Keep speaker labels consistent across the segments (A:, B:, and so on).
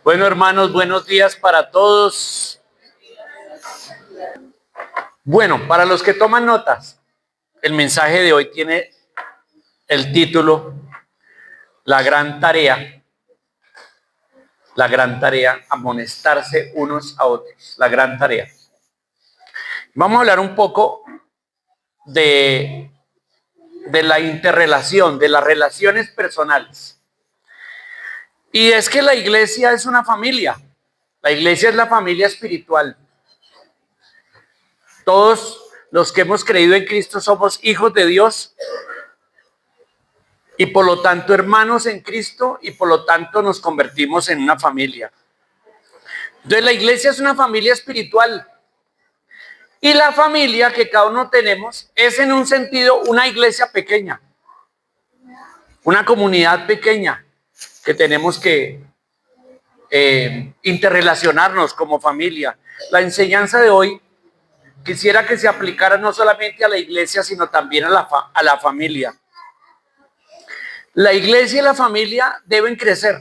A: Bueno, hermanos, buenos días para todos. Bueno, para los que toman notas, el mensaje de hoy tiene el título La gran tarea, amonestarse unos a otros, la gran tarea. Vamos a hablar un poco de la interrelación, de las relaciones personales. Y es que la iglesia es una familia. La iglesia es la familia espiritual. Todos los que hemos creído en Cristo somos hijos de Dios y por lo tanto hermanos en Cristo y por lo tanto nos convertimos en una familia. Entonces la iglesia es una familia espiritual y la familia que cada uno tenemos es en un sentido una iglesia pequeña, una comunidad pequeña que tenemos que interrelacionarnos como familia. La enseñanza de hoy quisiera que se aplicara no solamente a la iglesia, sino también a la familia. La iglesia y la familia deben crecer,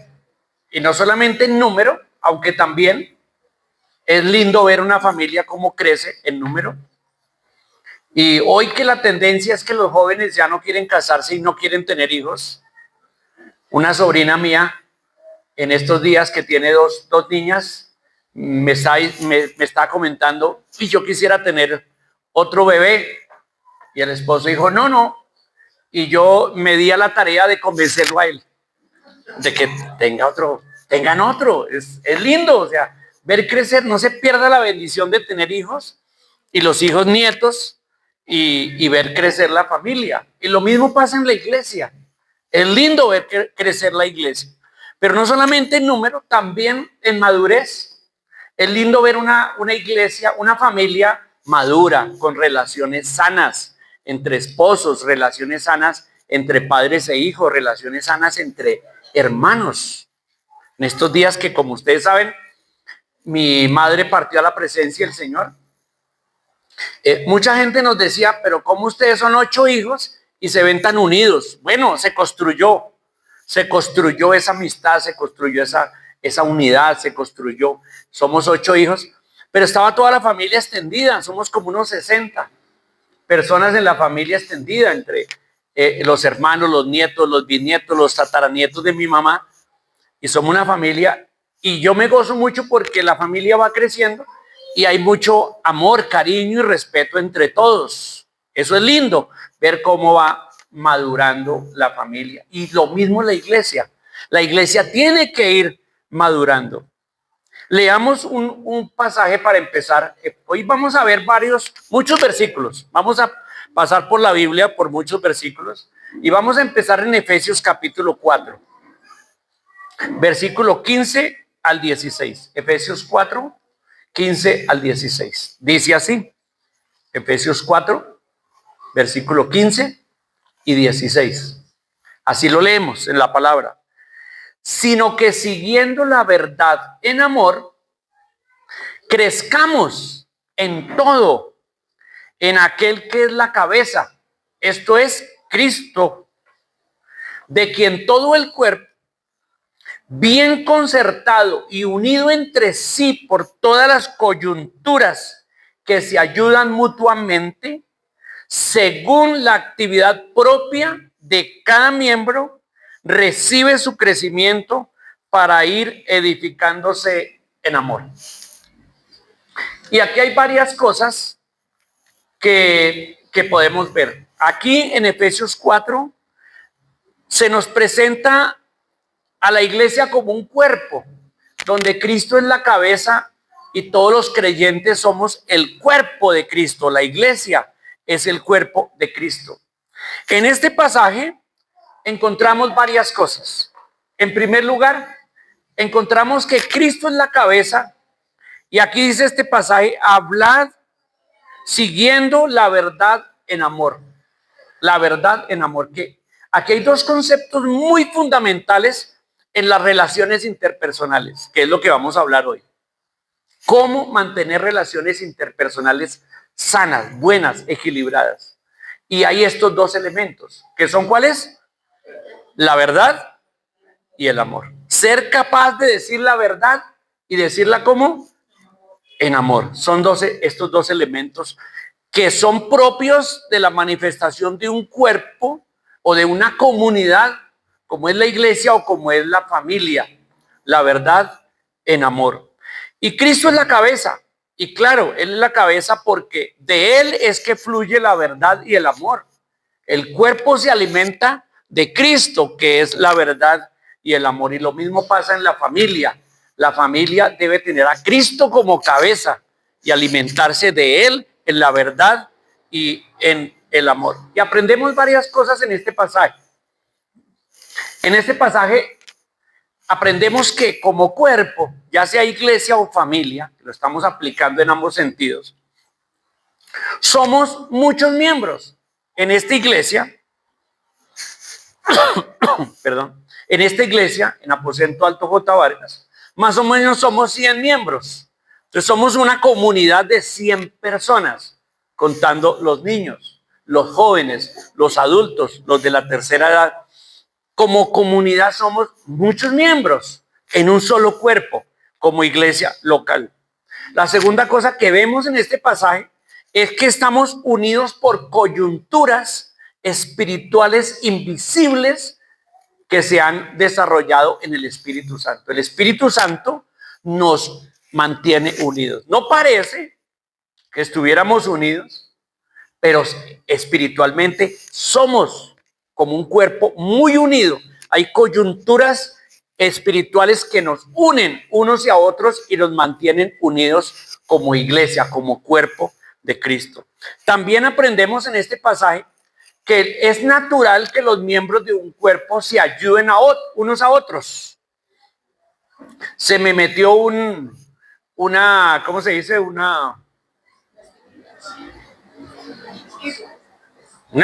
A: y no solamente en número, aunque también es lindo ver una familia cómo crece en número. Y hoy que la tendencia es que los jóvenes ya no quieren casarse y no quieren tener hijos. Una sobrina mía en estos días que tiene dos niñas me está comentando y yo quisiera tener otro bebé. Y el esposo dijo, no. Y yo me di a la tarea de convencerlo a él de que tengan otro. Es lindo, o sea, ver crecer, no se pierda la bendición de tener hijos y los hijos nietos y ver crecer la familia. Y lo mismo pasa en la iglesia. Es lindo ver crecer la iglesia, pero no solamente en número, también en madurez. Es lindo ver una iglesia, una familia madura, con relaciones sanas entre esposos, relaciones sanas entre padres e hijos, relaciones sanas entre hermanos. En estos días que, como ustedes saben, mi madre partió a la presencia del Señor. Mucha gente nos decía, pero ¿cómo ustedes son 8 hijos y se ven tan unidos? Bueno, se construyó esa amistad, se construyó esa unidad, se construyó. Somos 8 hijos, pero estaba toda la familia extendida, somos como unos 60 personas en la familia extendida, entre los hermanos, los nietos, los bisnietos, los tataranietos de mi mamá, y somos una familia, y yo me gozo mucho porque la familia va creciendo y hay mucho amor, cariño y respeto entre todos. Eso es lindo, ver cómo va madurando la familia. Y lo mismo la iglesia. La iglesia tiene que ir madurando. Leamos un pasaje para empezar. Hoy vamos a ver muchos versículos. Vamos a pasar por la Biblia por muchos versículos y vamos a empezar en Efesios capítulo 4, versículo 15 al 16. Efesios 4, 15 al 16. Dice así, Efesios 4, versículo 15 y 16. Así lo leemos en la palabra. Sino que siguiendo la verdad en amor, crezcamos en todo, en aquel que es la cabeza, esto es Cristo, de quien todo el cuerpo, bien concertado y unido entre sí por todas las coyunturas que se ayudan mutuamente, según la actividad propia de cada miembro, recibe su crecimiento para ir edificándose en amor. Y aquí hay varias cosas que podemos ver. Aquí en Efesios 4 se nos presenta a la iglesia como un cuerpo, donde Cristo es la cabeza y todos los creyentes somos el cuerpo de Cristo. La iglesia es el cuerpo de Cristo. En este pasaje encontramos varias cosas. En primer lugar, encontramos que Cristo es la cabeza y aquí dice este pasaje, hablad siguiendo la verdad en amor. La verdad en amor. Que aquí hay dos conceptos muy fundamentales en las relaciones interpersonales, que es lo que vamos a hablar hoy. Cómo mantener relaciones interpersonales sanas, buenas, equilibradas. Y hay estos dos elementos, que son ¿cuáles? La verdad y el amor. Ser capaz de decir la verdad y decirla ¿cómo? En amor. Son estos dos elementos que son propios de la manifestación de un cuerpo o de una comunidad, como es la iglesia o como es la familia. La verdad en amor. Y Cristo es la cabeza. Y claro, Él es la cabeza porque de Él es que fluye la verdad y el amor. El cuerpo se alimenta de Cristo, que es la verdad y el amor. Y lo mismo pasa en la familia. La familia debe tener a Cristo como cabeza y alimentarse de Él en la verdad y en el amor. Y aprendemos varias cosas en este pasaje. En este pasaje aprendemos que como cuerpo, ya sea iglesia o familia, lo estamos aplicando en ambos sentidos, somos muchos miembros. En esta iglesia, perdón, en esta iglesia, en Aposento Alto J. Vargas, más o menos somos 100 miembros. Entonces somos una comunidad de 100 personas, contando los niños, los jóvenes, los adultos, los de la tercera edad. Como comunidad somos muchos miembros en un solo cuerpo, como iglesia local. La segunda cosa que vemos en este pasaje es que estamos unidos por coyunturas espirituales invisibles que se han desarrollado en el Espíritu Santo. El Espíritu Santo nos mantiene unidos. No parece que estuviéramos unidos, pero espiritualmente somos como un cuerpo muy unido. Hay coyunturas espirituales que nos unen unos y a otros y nos mantienen unidos como iglesia, como cuerpo de Cristo. También aprendemos en este pasaje que es natural que los miembros de un cuerpo se ayuden unos a otros. Se me metió ¿cómo se dice? Un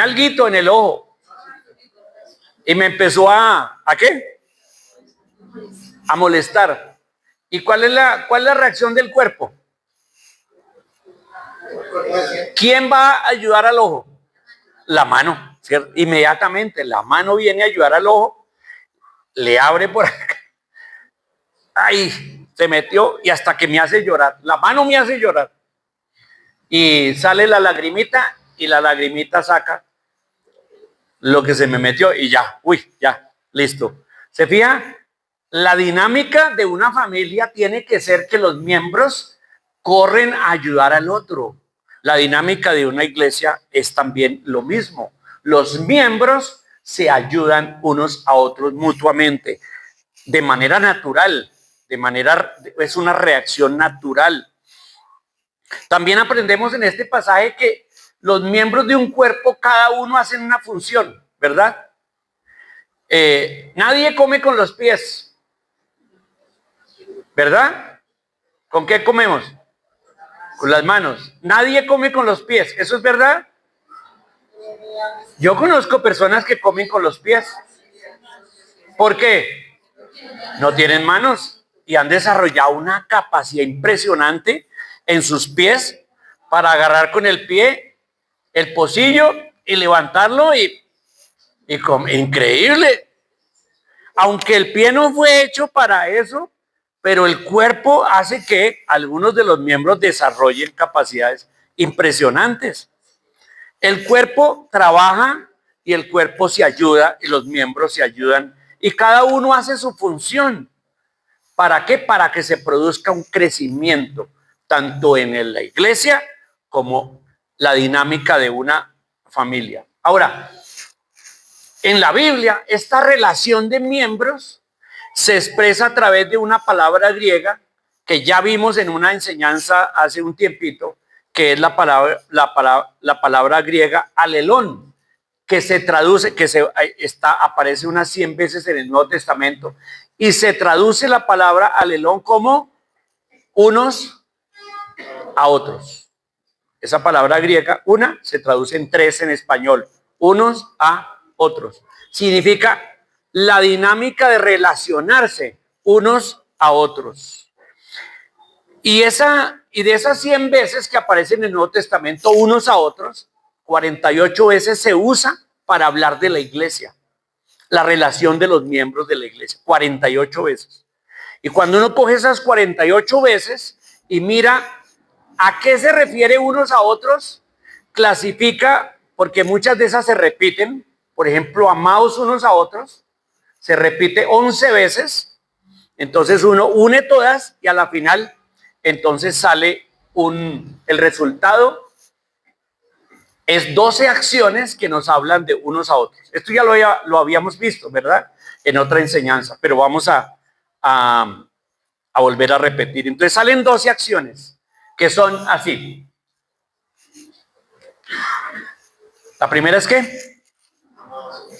A: alguito en el ojo. Y me empezó ¿a qué? A molestar. ¿Y cuál es la reacción del cuerpo? ¿Quién va a ayudar al ojo? La mano, ¿cierto? Inmediatamente la mano viene a ayudar al ojo, le abre por acá. Ay, se metió y hasta que me hace llorar. La mano me hace llorar. Y sale la lagrimita y la lagrimita saca lo que se me metió y ya, ya, listo. ¿Se fija? La dinámica de una familia tiene que ser que los miembros corren a ayudar al otro. La dinámica de una iglesia es también lo mismo. Los miembros se ayudan unos a otros mutuamente, de manera natural, es una reacción natural. También aprendemos en este pasaje que los miembros de un cuerpo, cada uno hacen una función, ¿verdad? Nadie come con los pies, ¿verdad? ¿Con qué comemos? Con las manos. Nadie come con los pies, ¿eso es verdad? Yo conozco personas que comen con los pies. ¿Por qué? No tienen manos y han desarrollado una capacidad impresionante en sus pies para agarrar con el pie el pocillo y levantarlo increíble. Aunque el pie no fue hecho para eso, pero el cuerpo hace que algunos de los miembros desarrollen capacidades impresionantes. El cuerpo trabaja y el cuerpo se ayuda y los miembros se ayudan y cada uno hace su función. ¿Para qué? Para que se produzca un crecimiento, tanto en la iglesia como la dinámica de una familia. Ahora, en la Biblia, esta relación de miembros se expresa a través de una palabra griega que ya vimos en una enseñanza hace un tiempito, que es la palabra griega alelón, que se traduce, aparece unas 100 veces en el Nuevo Testamento, y se traduce la palabra alelón como unos a otros. Esa palabra griega, una, se traduce en tres en español, unos a otros. Significa la dinámica de relacionarse unos a otros. Y de esas 100 veces que aparecen en el Nuevo Testamento, unos a otros, 48 veces se usa para hablar de la iglesia. la relación de los miembros de la iglesia, 48 veces. Y cuando uno coge esas 48 veces y mira a qué se refiere unos a otros, clasifica, porque muchas de esas se repiten, por ejemplo, amados unos a otros, se repite 11 veces, entonces uno une todas y a la final entonces sale el resultado es 12 acciones que nos hablan de unos a otros. Esto ya lo habíamos visto, ¿verdad? En otra enseñanza, pero vamos a volver a repetir. Entonces salen 12 acciones que son así. La primera es ¿qué?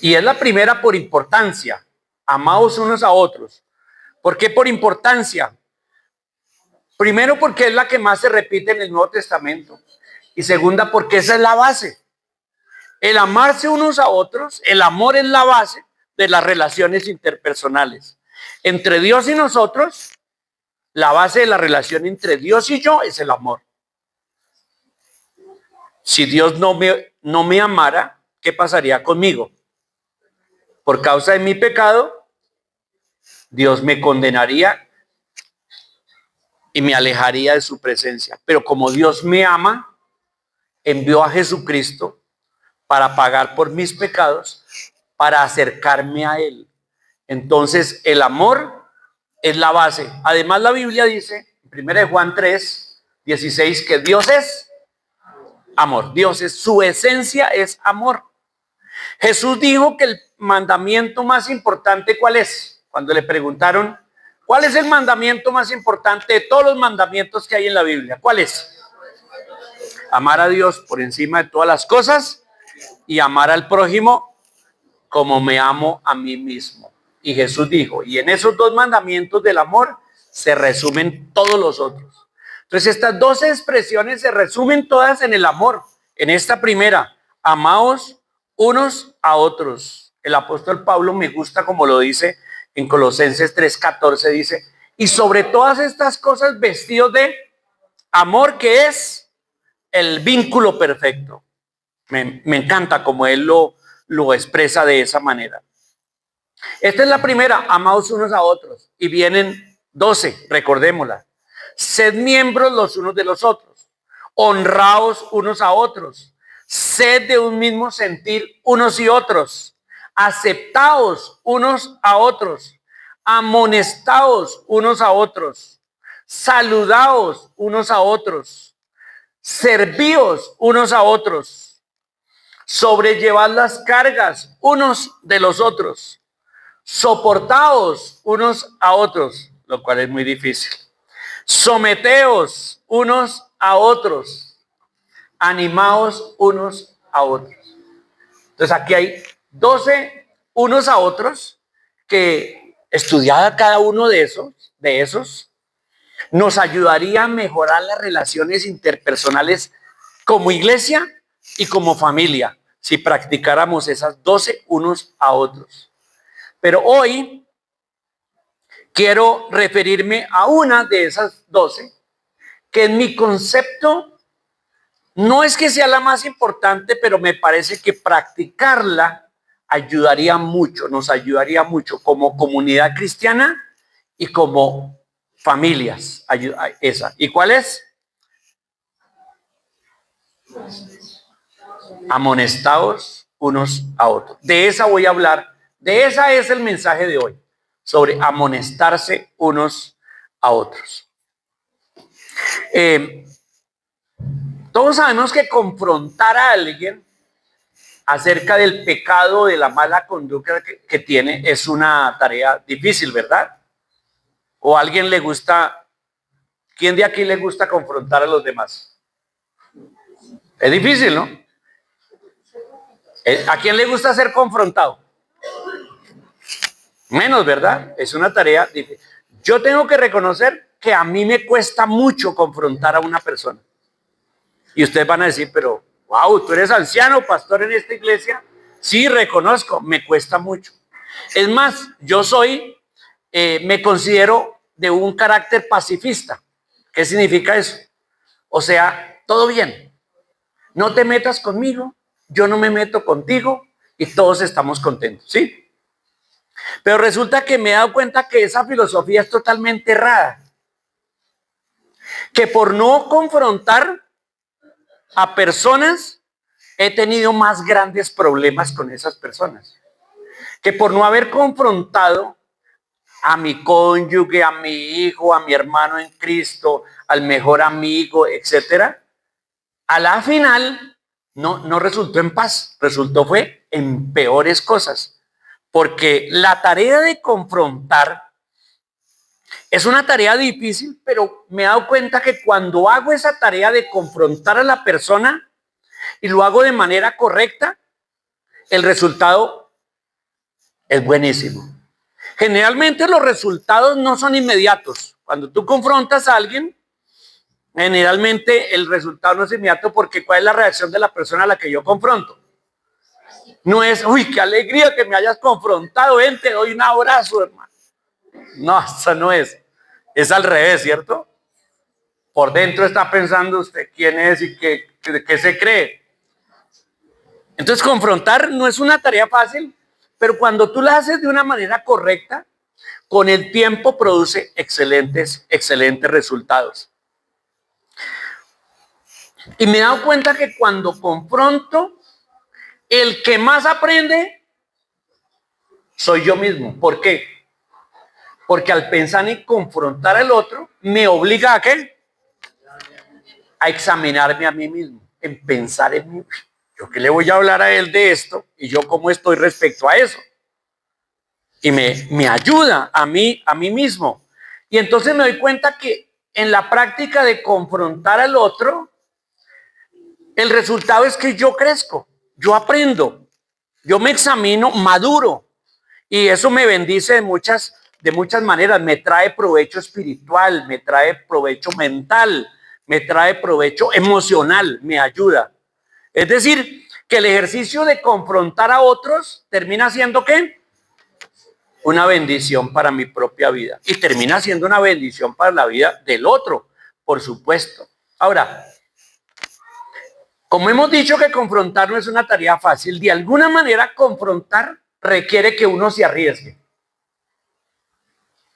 A: Y es la primera por importancia. Amaos unos a otros. ¿Por qué por importancia? Primero porque es la que más se repite en el Nuevo Testamento. Y segunda porque esa es la base. El amarse unos a otros, el amor es la base de las relaciones interpersonales. Entre Dios y nosotros, la base de la relación entre Dios y yo es el amor. Si Dios no me amara, ¿qué pasaría conmigo? Por causa de mi pecado, Dios me condenaría y me alejaría de su presencia. Pero como Dios me ama, envió a Jesucristo para pagar por mis pecados, para acercarme a Él. Entonces, el amor es la base. Además, la Biblia dice, en 1 Juan 3, 16, que Dios es amor. Dios es, su esencia es amor. Jesús dijo que el mandamiento más importante, ¿cuál es? Cuando le preguntaron, ¿cuál es el mandamiento más importante de todos los mandamientos que hay en la Biblia? ¿Cuál es? Amar a Dios por encima de todas las cosas y amar al prójimo como me amo a mí mismo. Y Jesús dijo, y en esos dos mandamientos del amor se resumen todos los otros. Entonces estas 12 expresiones se resumen todas en el amor. En esta primera, amaos unos a otros. El apóstol Pablo me gusta como lo dice en Colosenses 3:14, dice, y sobre todas estas cosas vestidos de amor, que es el vínculo perfecto. Me encanta como él lo expresa de esa manera. Esta es la primera, amaos unos a otros. Y vienen 12, recordémosla. Sed miembros los unos de los otros. Honraos unos a otros. Sed de un mismo sentir unos y otros. Aceptaos unos a otros. Amonestaos unos a otros. Saludaos unos a otros. Servíos unos a otros. Sobrellevad las cargas unos de los otros. Soportaos unos a otros, lo cual es muy difícil. Someteos unos a otros. Animaos unos a otros. Entonces aquí hay 12 unos a otros que estudiada cada uno de esos nos ayudaría a mejorar las relaciones interpersonales como iglesia y como familia si practicáramos esas 12 unos a otros. Pero hoy quiero referirme a una de esas 12, que en mi concepto no es que sea la más importante, pero me parece que practicarla ayudaría mucho, nos ayudaría mucho como comunidad cristiana y como familias. Esa. ¿Y cuál es? Amonestaos unos a otros. De esa voy a hablar. De esa es el mensaje de hoy, sobre amonestarse unos a otros. Todos sabemos que confrontar a alguien acerca del pecado, de la mala conducta que tiene, es una tarea difícil, ¿verdad? ¿O a alguien le gusta, quién de aquí le gusta confrontar a los demás? Es difícil, ¿no? ¿A quién le gusta ser confrontado? Menos, ¿verdad? Es una tarea difícil. Yo tengo que reconocer que a mí me cuesta mucho confrontar a una persona. Y ustedes van a decir, pero, wow, ¿tú eres anciano, pastor en esta iglesia? Sí, reconozco, me cuesta mucho. Es más, yo me considero de un carácter pacifista. ¿Qué significa eso? O sea, todo bien. No te metas conmigo, yo no me meto contigo y todos estamos contentos, ¿sí? Pero resulta que me he dado cuenta que esa filosofía es totalmente errada. Que por no confrontar a personas, he tenido más grandes problemas con esas personas. Que por no haber confrontado a mi cónyuge, a mi hijo, a mi hermano en Cristo, al mejor amigo, etcétera, a la final no resultó en paz, resultó fue en peores cosas. Porque la tarea de confrontar es una tarea difícil, pero me he dado cuenta que cuando hago esa tarea de confrontar a la persona y lo hago de manera correcta, el resultado es buenísimo. Generalmente los resultados no son inmediatos. Cuando tú confrontas a alguien, generalmente el resultado no es inmediato porque ¿cuál es la reacción de la persona a la que yo confronto? No es, uy, qué alegría que me hayas confrontado, ven, te doy un abrazo, hermano. No, eso no es. Es al revés, ¿cierto? Por dentro está pensando usted quién es y qué se cree. Entonces, confrontar no es una tarea fácil, pero cuando tú la haces de una manera correcta, con el tiempo produce excelentes resultados. Y me he dado cuenta que cuando confronto, el que más aprende soy yo mismo. ¿Por qué? Porque al pensar en confrontar al otro, me obliga a ¿qué? A examinarme a mí mismo, en pensar en mí. ¿Yo qué le voy a hablar a él de esto? Y yo cómo estoy respecto a eso. Y me ayuda a mí mismo. Y entonces me doy cuenta que en la práctica de confrontar al otro, el resultado es que yo crezco, yo aprendo, yo me examino, maduro. Y eso me bendice de muchas maneras. Me trae provecho espiritual, me trae provecho mental, me trae provecho emocional, me ayuda. Es decir, que el ejercicio de confrontar a otros termina siendo ¿qué? Una bendición para mi propia vida. Y termina siendo una bendición para la vida del otro, por supuesto. Ahora, como hemos dicho que confrontar no es una tarea fácil, de alguna manera confrontar requiere que uno se arriesgue.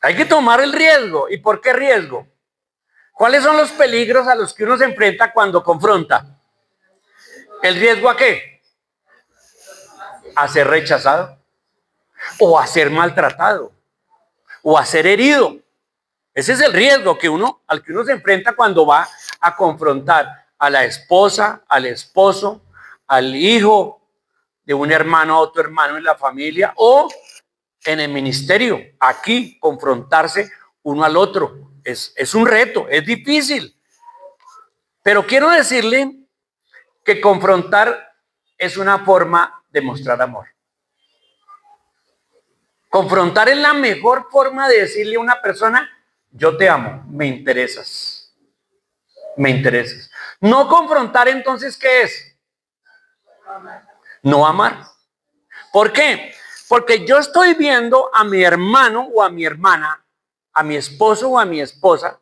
A: Hay que tomar el riesgo. ¿Y por qué riesgo? ¿Cuáles son los peligros a los que uno se enfrenta cuando confronta? ¿El riesgo a qué? A ser rechazado, o a ser maltratado, o a ser herido. Ese es el riesgo al que uno se enfrenta cuando va a confrontar a la esposa, al esposo, al hijo de un hermano a otro hermano en la familia o en el ministerio. Aquí confrontarse uno al otro es un reto, es difícil. Pero quiero decirle que confrontar es una forma de mostrar amor. Confrontar es la mejor forma de decirle a una persona, yo te amo, me interesas. Me interesas. No confrontar, entonces, ¿qué es? No amar. ¿Por qué? Porque yo estoy viendo a mi hermano o a mi hermana, a mi esposo o a mi esposa,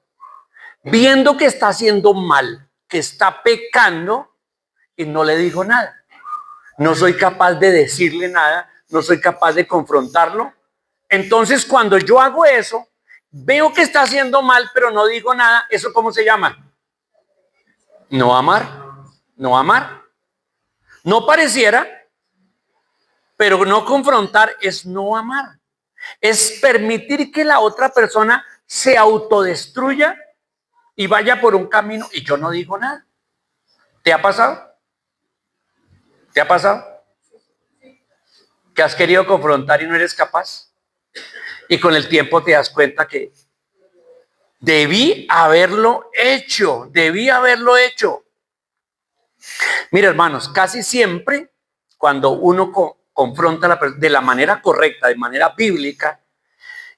A: viendo que está haciendo mal, que está pecando y no le digo nada. No soy capaz de decirle nada, no soy capaz de confrontarlo. Entonces, cuando yo hago eso, veo que está haciendo mal, pero no digo nada. ¿Eso cómo se llama? No amar. No amar. No pareciera, pero no confrontar es no amar. Es permitir que la otra persona se autodestruya y vaya por un camino y yo no digo nada. ¿Te ha pasado? ¿Te ha pasado? ¿Que has querido confrontar y no eres capaz? Y con el tiempo te das cuenta que debí haberlo hecho. Mira, hermanos, casi siempre cuando uno confronta de la manera correcta, de manera bíblica,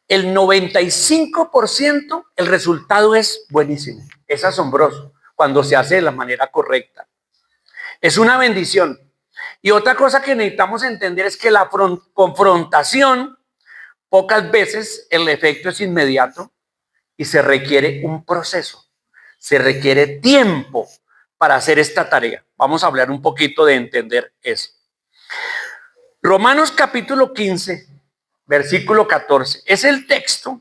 A: el 95% el resultado es buenísimo, es asombroso cuando se hace de la manera correcta. Es una bendición. Y otra cosa que necesitamos entender es que la confrontación, pocas veces el efecto es inmediato y se requiere un proceso, se requiere tiempo para hacer esta tarea. Vamos a hablar un poquito de entender eso. Romanos capítulo 15, versículo 14. Es el texto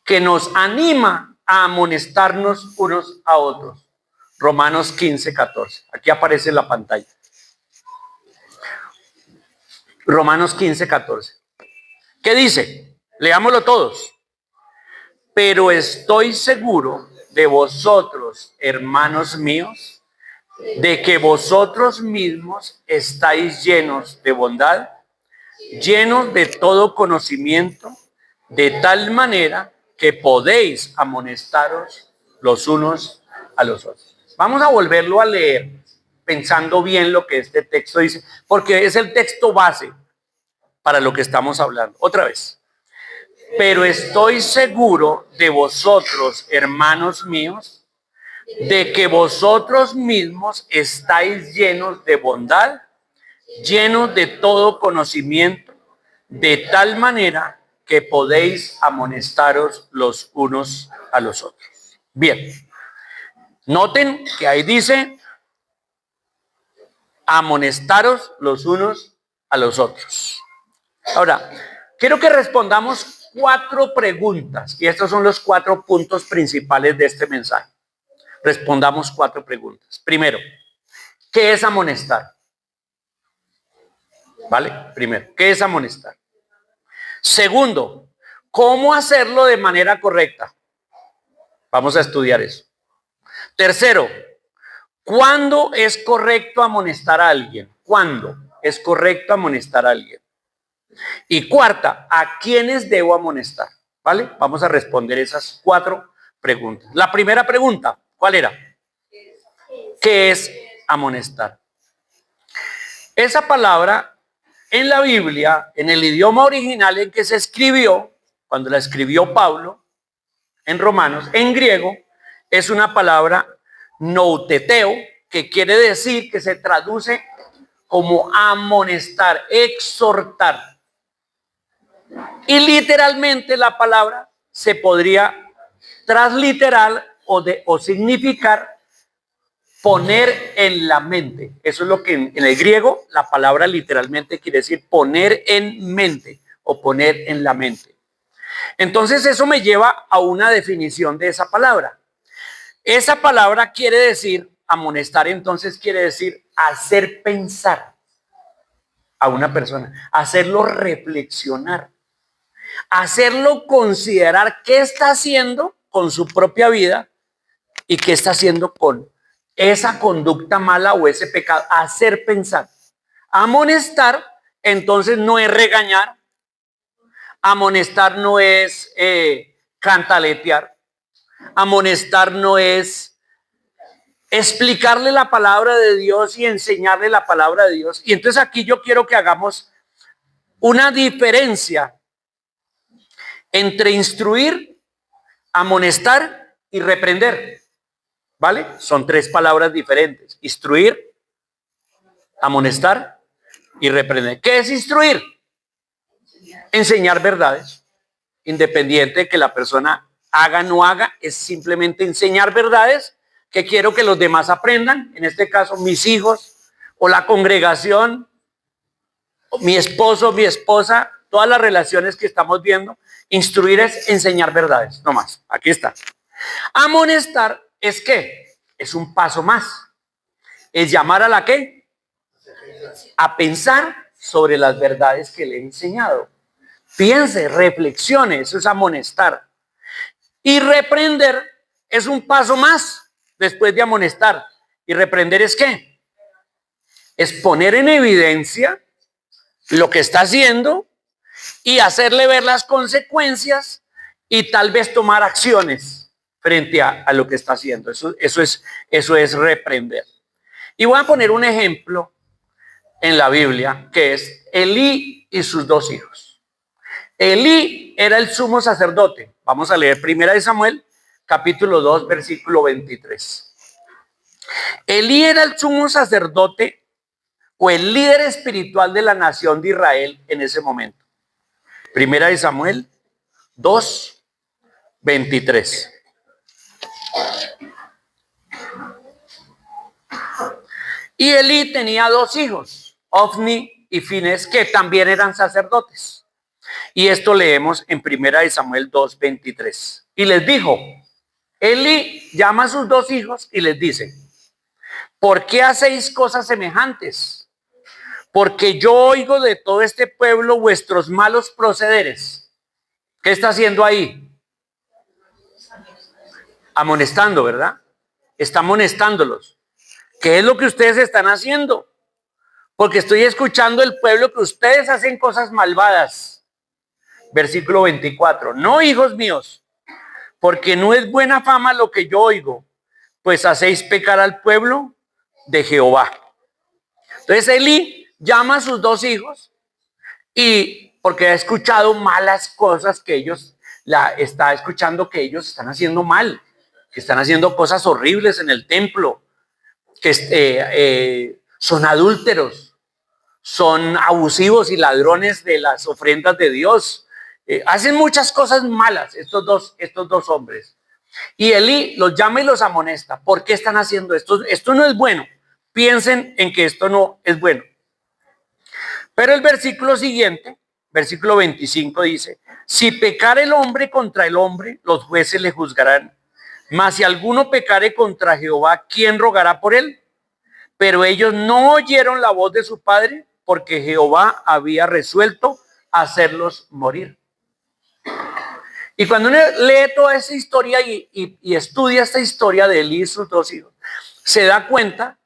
A: que nos anima a amonestarnos unos a otros. Romanos 15, 14. Aquí aparece en la pantalla. Romanos 15, 14. ¿Qué dice? Leámoslo todos. Pero estoy seguro de vosotros, hermanos míos, de que vosotros mismos estáis llenos de bondad, llenos de todo conocimiento, de tal manera que podéis amonestaros los unos a los otros. Vamos a volverlo a leer, pensando bien lo que este texto dice, porque es el texto base para lo que estamos hablando. Otra vez. Pero estoy seguro de vosotros, hermanos míos, de que vosotros mismos estáis llenos de bondad, llenos de todo conocimiento, de tal manera que podéis amonestaros los unos a los otros. Bien, noten que ahí dice amonestaros los unos a los otros. Ahora, quiero que respondamos 4 preguntas y estos son los 4 puntos principales de este mensaje. Respondamos 4 preguntas. Primero, ¿qué es amonestar? ¿Vale? Primero, ¿qué es amonestar? Segundo, ¿cómo hacerlo de manera correcta? Vamos a estudiar eso. Tercero, ¿cuándo es correcto amonestar a alguien? ¿Cuándo es correcto amonestar a alguien? Y cuarta, ¿a quiénes debo amonestar? ¿Vale? Vamos a responder esas 4 preguntas. La primera pregunta, ¿cuál era? ¿Qué es amonestar? Esa palabra en la Biblia, en el idioma original en que se escribió, cuando la escribió Pablo, en Romanos, en griego, es una palabra nouteteo, que quiere decir que se traduce como amonestar, exhortar. Y literalmente la palabra se podría transliterar o significar poner en la mente. Eso es lo que en el griego la palabra literalmente quiere decir poner en mente o poner en la mente. Entonces eso me lleva a una definición de esa palabra. Esa palabra quiere decir, amonestar entonces quiere decir hacer pensar a una persona, hacerlo reflexionar, hacerlo considerar qué está haciendo con su propia vida y qué está haciendo con esa conducta mala o ese pecado, hacer pensar. Amonestar, entonces no es regañar, amonestar no es cantaletear, amonestar no es explicarle la palabra de Dios y enseñarle la palabra de Dios. Y entonces aquí yo quiero que hagamos una diferencia entre instruir, amonestar y reprender. ¿Vale? Son 3 palabras diferentes. Instruir, amonestar y reprender. ¿Qué es instruir? Enseñar verdades. Independiente de que la persona haga o no haga, es simplemente enseñar verdades que quiero que los demás aprendan. En este caso, mis hijos o la congregación, o mi esposo, mi esposa, todas las relaciones que estamos viendo. Instruir es enseñar verdades, no más. Aquí está. Amonestar es ¿qué? Es un paso más. Es llamar a la ¿qué? A pensar sobre las verdades que le he enseñado. Piense, reflexione, eso es amonestar. Y reprender es un paso más después de amonestar. ¿Y reprender es qué? Es poner en evidencia lo que está haciendo y hacerle ver las consecuencias y tal vez tomar acciones frente a lo que está haciendo. Eso es reprender. Y voy a poner un ejemplo en la Biblia que es Elí y sus 2 hijos. Elí era el sumo sacerdote. Vamos a leer 1 Samuel, capítulo 2, versículo 23. Elí era el sumo sacerdote o el líder espiritual de la nación de Israel en ese momento. 1 Samuel 2, 23. Y Elí tenía 2 hijos, Ofni y Finés, que también eran sacerdotes. Y esto leemos en 1 Samuel 2:23. Y les dijo, Eli llama a sus dos hijos y les dice, ¿por qué hacéis cosas semejantes? Porque yo oigo de todo este pueblo vuestros malos procederes. ¿Qué está haciendo ahí? Amonestando, ¿verdad? Está amonestándolos. ¿Qué es lo que ustedes están haciendo? Porque estoy escuchando el pueblo que ustedes hacen cosas malvadas. Versículo 24. No, hijos míos, porque no es buena fama lo que yo oigo, pues hacéis pecar al pueblo de Jehová. Entonces Eli llama a sus dos hijos y porque ha escuchado malas cosas que ellos, está escuchando que ellos están haciendo mal, que están haciendo cosas horribles en el templo, que son adúlteros, son abusivos y ladrones de las ofrendas de Dios. Hacen muchas cosas malas estos dos hombres. Y Eli los llama y los amonesta. ¿Por qué están haciendo esto? Esto no es bueno. Piensen en que esto no es bueno. Pero el versículo siguiente, versículo 25 dice, si pecare el hombre contra el hombre, los jueces le juzgarán. Mas si alguno pecare contra Jehová, ¿quién rogará por él? Pero ellos no oyeron la voz de su padre, porque Jehová había resuelto hacerlos morir. Y cuando uno lee toda esa historia y estudia esta historia de Eli y sus dos hijos, se da cuenta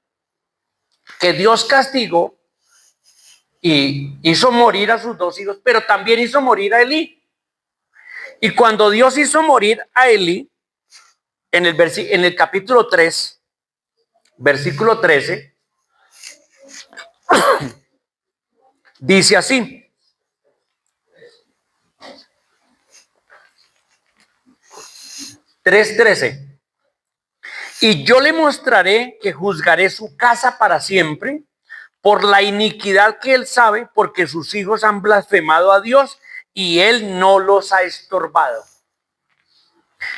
A: que Dios castigó y hizo morir a sus dos hijos, pero también hizo morir a Eli. Y cuando Dios hizo morir a Eli, en el capítulo 3, versículo 13, dice así. 3:13. Y yo le mostraré que juzgaré su casa para siempre por la iniquidad que él sabe, porque sus hijos han blasfemado a Dios y él no los ha estorbado.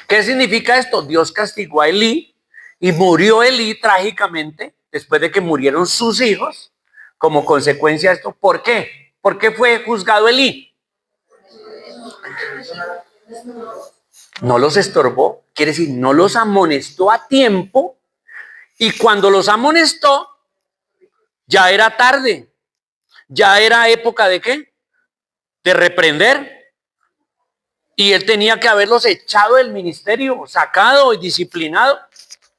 A: ¿Qué significa esto? Dios castigó a Elí y murió Elí trágicamente después de que murieron sus hijos como consecuencia de esto. ¿Por qué? ¿Por qué fue juzgado Elí? No los estorbó, quiere decir, no los amonestó a tiempo, y cuando los amonestó, ya era tarde, ya era época de ¿qué? De reprender, y él tenía que haberlos echado del ministerio, sacado y disciplinado,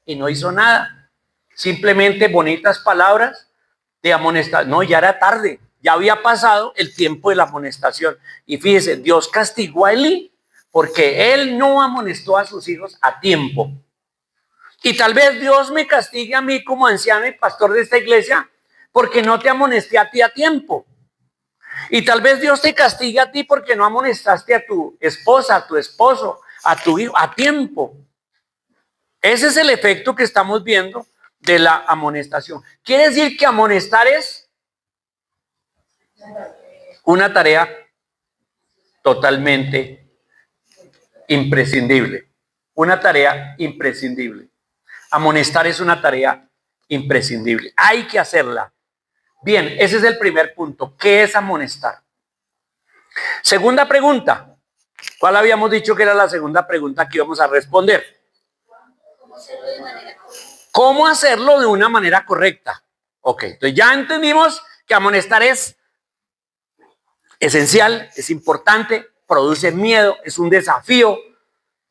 A: y no hizo nada, simplemente bonitas palabras de amonestar. No, ya era tarde, ya había pasado el tiempo de la amonestación, y fíjese, Dios castigó a Elí porque él no amonestó a sus hijos a tiempo. Y tal vez Dios me castigue a mí como anciano y pastor de esta iglesia porque no te amonesté a ti a tiempo. Y tal vez Dios te castigue a ti porque no amonestaste a tu esposa, a tu esposo, a tu hijo a tiempo. Ese es el efecto que estamos viendo de la amonestación. Quiere decir que amonestar es una tarea totalmente imprescindible. Una tarea imprescindible. Amonestar es una tarea imprescindible. Hay que hacerla. Bien, ese es el primer punto. ¿Qué es amonestar? Segunda pregunta. ¿Cuál habíamos dicho que era la segunda pregunta que íbamos a responder? ¿Cómo hacerlo de una manera correcta? Ok, entonces ya entendimos que amonestar es esencial, es importante, produce miedo, es un desafío,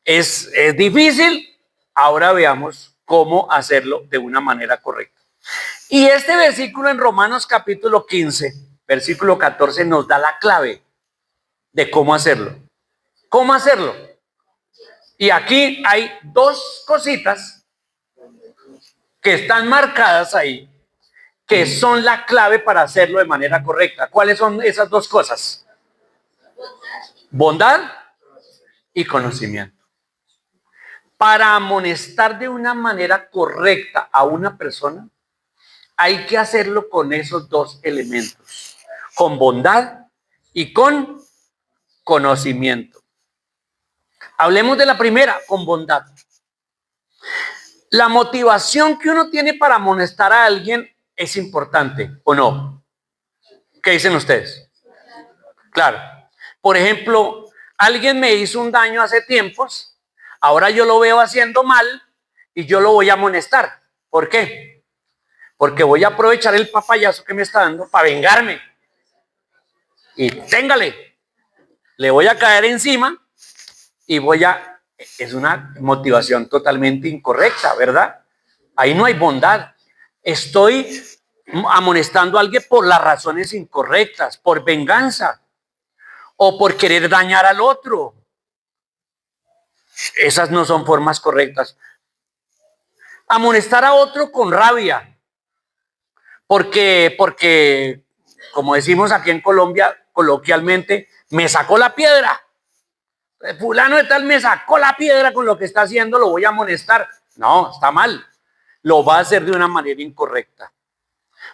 A: es difícil. Ahora veamos cómo hacerlo de una manera correcta. Y este versículo en Romanos capítulo 15, versículo 14 nos da la clave de cómo hacerlo. ¿Cómo hacerlo? Y aquí hay dos cositas que están marcadas ahí, que son la clave para hacerlo de manera correcta. ¿Cuáles son esas dos cosas? Bondad y conocimiento. Para amonestar de una manera correcta a una persona, hay que hacerlo con esos dos elementos, con bondad y con conocimiento. Hablemos de la primera, con bondad. La motivación que uno tiene para amonestar a alguien es importante, ¿o no? ¿Qué dicen ustedes? Claro. Por ejemplo, alguien me hizo un daño hace tiempos, ahora yo lo veo haciendo mal y yo lo voy a amonestar. ¿Por qué? Porque voy a aprovechar el papayazo que me está dando para vengarme. Y téngale, le voy a caer encima y es una motivación totalmente incorrecta, ¿verdad? Ahí no hay bondad. Estoy amonestando a alguien por las razones incorrectas, por venganza o por querer dañar al otro. Esas no son formas correctas. Amonestar a otro con rabia, porque como decimos aquí en Colombia, coloquialmente, me sacó la piedra. Fulano de tal me sacó la piedra con lo que está haciendo, lo voy a amonestar. No, está mal. Lo va a hacer de una manera incorrecta.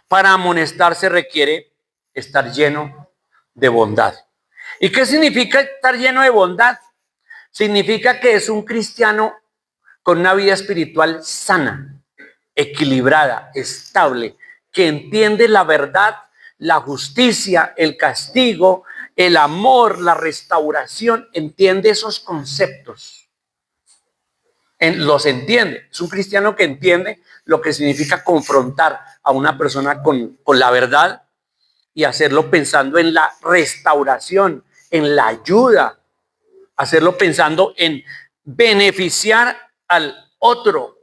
A: Para amonestar se requiere estar lleno de bondad. ¿Y qué significa estar lleno de bondad? Significa que es un cristiano con una vida espiritual sana, equilibrada, estable, que entiende la verdad, la justicia, el castigo, el amor, la restauración, entiende esos conceptos. Los entiende. Es un cristiano que entiende lo que significa confrontar a una persona con la verdad y hacerlo pensando en la restauración, en la ayuda, hacerlo pensando en beneficiar al otro.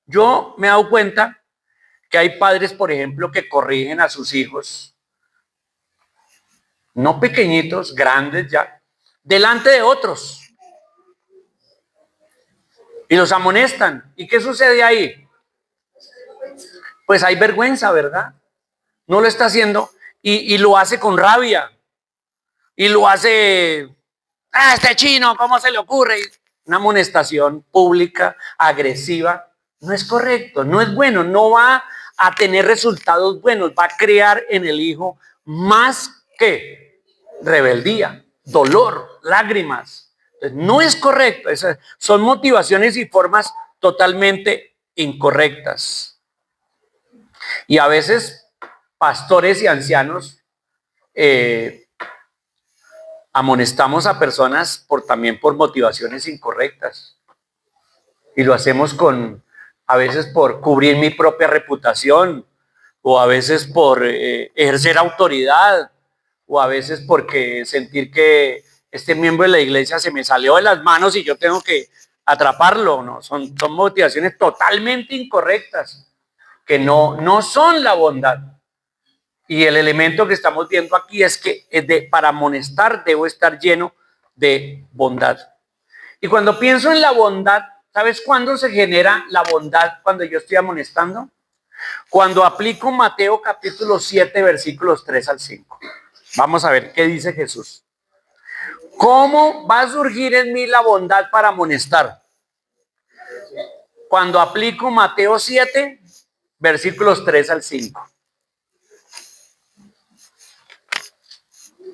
A: Yo me he dado cuenta que hay padres, por ejemplo, que corrigen a sus hijos, no pequeñitos, grandes ya, delante de otros. Y los amonestan. ¿Y qué sucede ahí? Pues hay vergüenza, ¿verdad? No lo está haciendo y lo hace con rabia. Y lo hace, este chino, ¿cómo se le ocurre? Una amonestación pública, agresiva. No es correcto, no es bueno, no va a tener resultados buenos, va a crear en el hijo más que rebeldía, dolor, lágrimas. Entonces, no es correcto, esas son motivaciones y formas totalmente incorrectas. Y a veces pastores y ancianos amonestamos a personas también por motivaciones incorrectas. Y lo hacemos a veces por cubrir mi propia reputación, o a veces por ejercer autoridad, o a veces porque sentir que este miembro de la iglesia se me salió de las manos y yo tengo que atraparlo. No, son motivaciones totalmente incorrectas, que no son la bondad. Y el elemento que estamos viendo aquí es que para amonestar debo estar lleno de bondad. Y cuando pienso en la bondad, ¿sabes cuándo se genera la bondad cuando yo estoy amonestando? Cuando aplico Mateo capítulo 7, versículos 3 al 5. Vamos a ver qué dice Jesús. ¿Cómo va a surgir en mí la bondad para amonestar? Cuando aplico Mateo 7, versículos 3 al 5.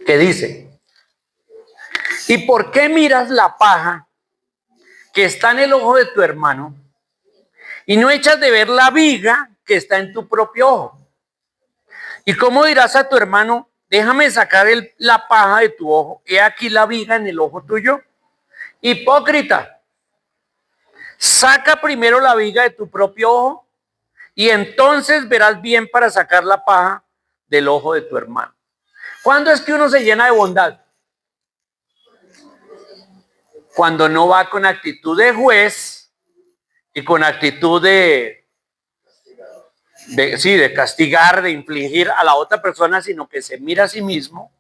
A: ¿Qué dice? ¿Y por qué miras la paja que está en el ojo de tu hermano y no echas de ver la viga que está en tu propio ojo? ¿Y cómo dirás a tu hermano, déjame sacar la paja de tu ojo, he aquí la viga en el ojo tuyo? Hipócrita, saca primero la viga de tu propio ojo y entonces verás bien para sacar la paja del ojo de tu hermano. ¿Cuándo es que uno se llena de bondad? Cuando no va con actitud de juez y con actitud de castigar, de infligir a la otra persona, sino que se mira a sí mismo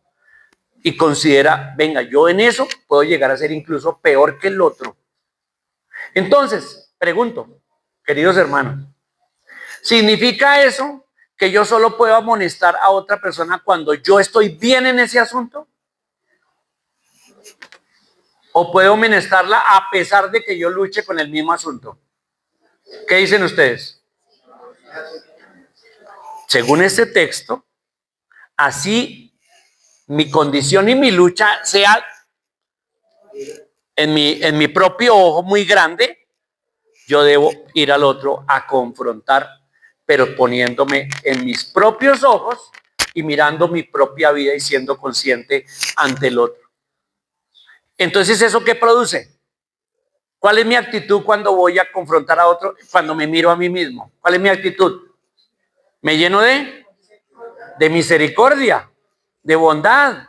A: y considera, venga, yo en eso puedo llegar a ser incluso peor que el otro. Entonces, pregunto, queridos hermanos, ¿significa eso que yo solo puedo amonestar a otra persona cuando yo estoy bien en ese asunto? ¿O puedo amonestarla a pesar de que yo luche con el mismo asunto? ¿Qué dicen ustedes? Según este texto, así mi condición y mi lucha sea en mi propio ojo muy grande, yo debo ir al otro a confrontar, pero poniéndome en mis propios ojos y mirando mi propia vida y siendo consciente ante el otro. Entonces, ¿eso qué produce? ¿Cuál es mi actitud cuando voy a confrontar a otro? Cuando me miro a mí mismo. ¿Cuál es mi actitud? Me lleno de misericordia, de bondad.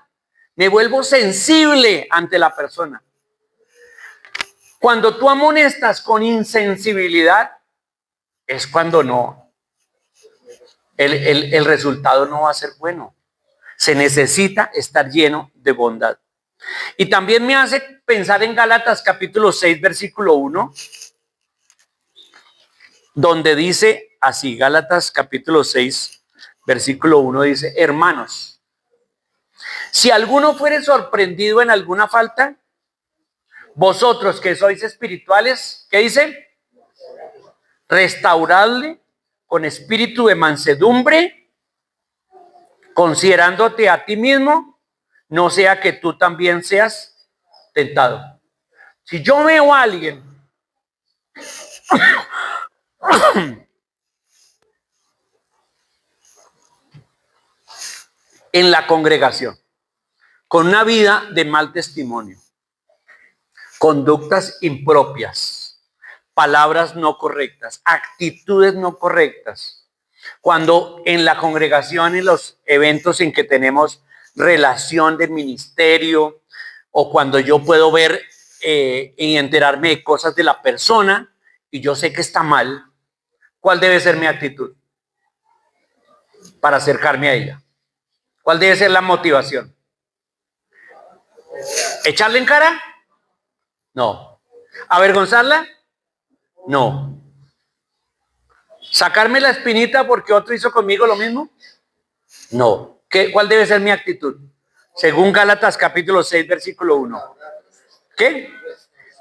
A: Me vuelvo sensible ante la persona. Cuando tú amonestas con insensibilidad, es cuando no, el resultado no va a ser bueno. Se necesita estar lleno de bondad. Y también me hace pensar en Gálatas capítulo 6, versículo 1, donde dice así, Gálatas capítulo 6, versículo 1 dice, hermanos, si alguno fuere sorprendido en alguna falta, vosotros que sois espirituales, ¿qué dice? Restauradle con espíritu de mansedumbre, considerándote a ti mismo, no sea que tú también seas tentado. Si yo veo a alguien en la congregación con una vida de mal testimonio, conductas impropias, palabras no correctas, actitudes no correctas, cuando en la congregación, en los eventos en que tenemos relación de ministerio, o cuando yo puedo ver y enterarme de cosas de la persona y yo sé que está mal, ¿cuál debe ser mi actitud para acercarme a ella? ¿Cuál debe ser la motivación? ¿Echarle en cara? No. ¿Avergonzarla? No. ¿Sacarme la espinita porque otro hizo conmigo lo mismo? No. ¿Cuál debe ser mi actitud? Según Gálatas capítulo 6, versículo 1. ¿Qué?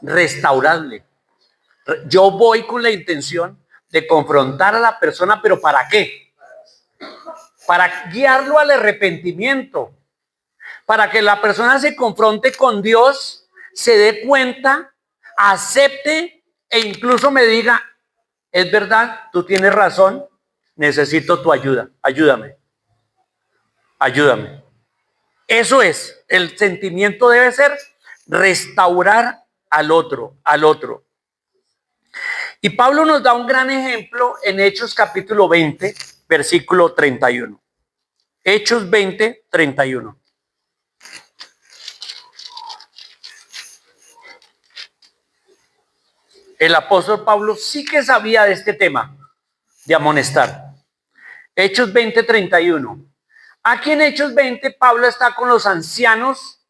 A: Restaurarle. Yo voy con la intención de confrontar a la persona, pero ¿para qué? Para guiarlo al arrepentimiento, para que la persona se confronte con Dios, se dé cuenta, acepte e incluso me diga, es verdad, tú tienes razón, necesito tu ayuda, ayúdame, ayúdame. Eso es, el sentimiento debe ser restaurar al otro, al otro. Y Pablo nos da un gran ejemplo en Hechos capítulo 20, versículo 31. Hechos 20, 31. El apóstol Pablo sí que sabía de este tema, de amonestar. Hechos 20, 31. Aquí en Hechos 20, Pablo está con los ancianos,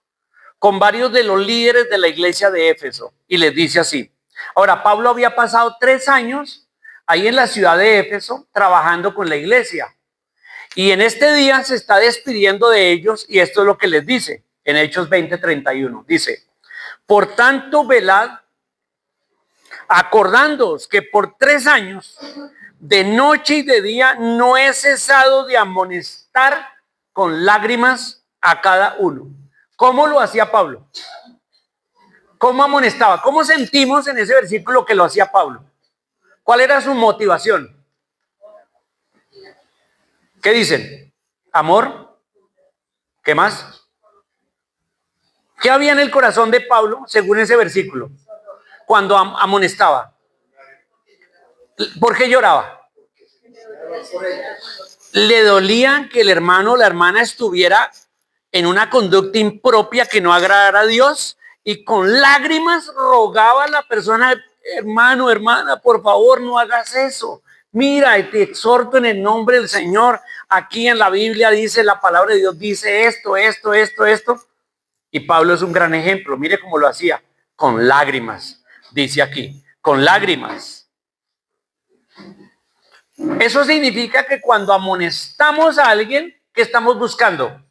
A: con varios de los líderes de la iglesia de Éfeso, y les dice así. Ahora, Pablo había pasado 3 años ahí en la ciudad de Éfeso, trabajando con la iglesia. Y en este día se está despidiendo de ellos, y esto es lo que les dice en Hechos 20, 31. Dice, por tanto, velad, acordándoos que por 3 años, de noche y de día, no he cesado de amonestar con lágrimas a cada uno. ¿Cómo lo hacía Pablo? ¿Cómo amonestaba? ¿Cómo sentimos en ese versículo que lo hacía Pablo? ¿Cuál era su motivación? ¿Qué dicen? ¿Amor? ¿Qué más? ¿Qué había en el corazón de Pablo según ese versículo? Cuando amonestaba. ¿Por qué lloraba? Le dolía que el hermano o la hermana estuviera en una conducta impropia que no agradara a Dios y con lágrimas rogaba a la persona, hermano, hermana, por favor no hagas eso. Mira, te exhorto en el nombre del Señor. Aquí en la Biblia dice, la palabra de Dios dice esto. Y Pablo es un gran ejemplo. Mire cómo lo hacía, con lágrimas, dice aquí, con lágrimas. Eso significa que cuando amonestamos a alguien, ¿qué estamos buscando?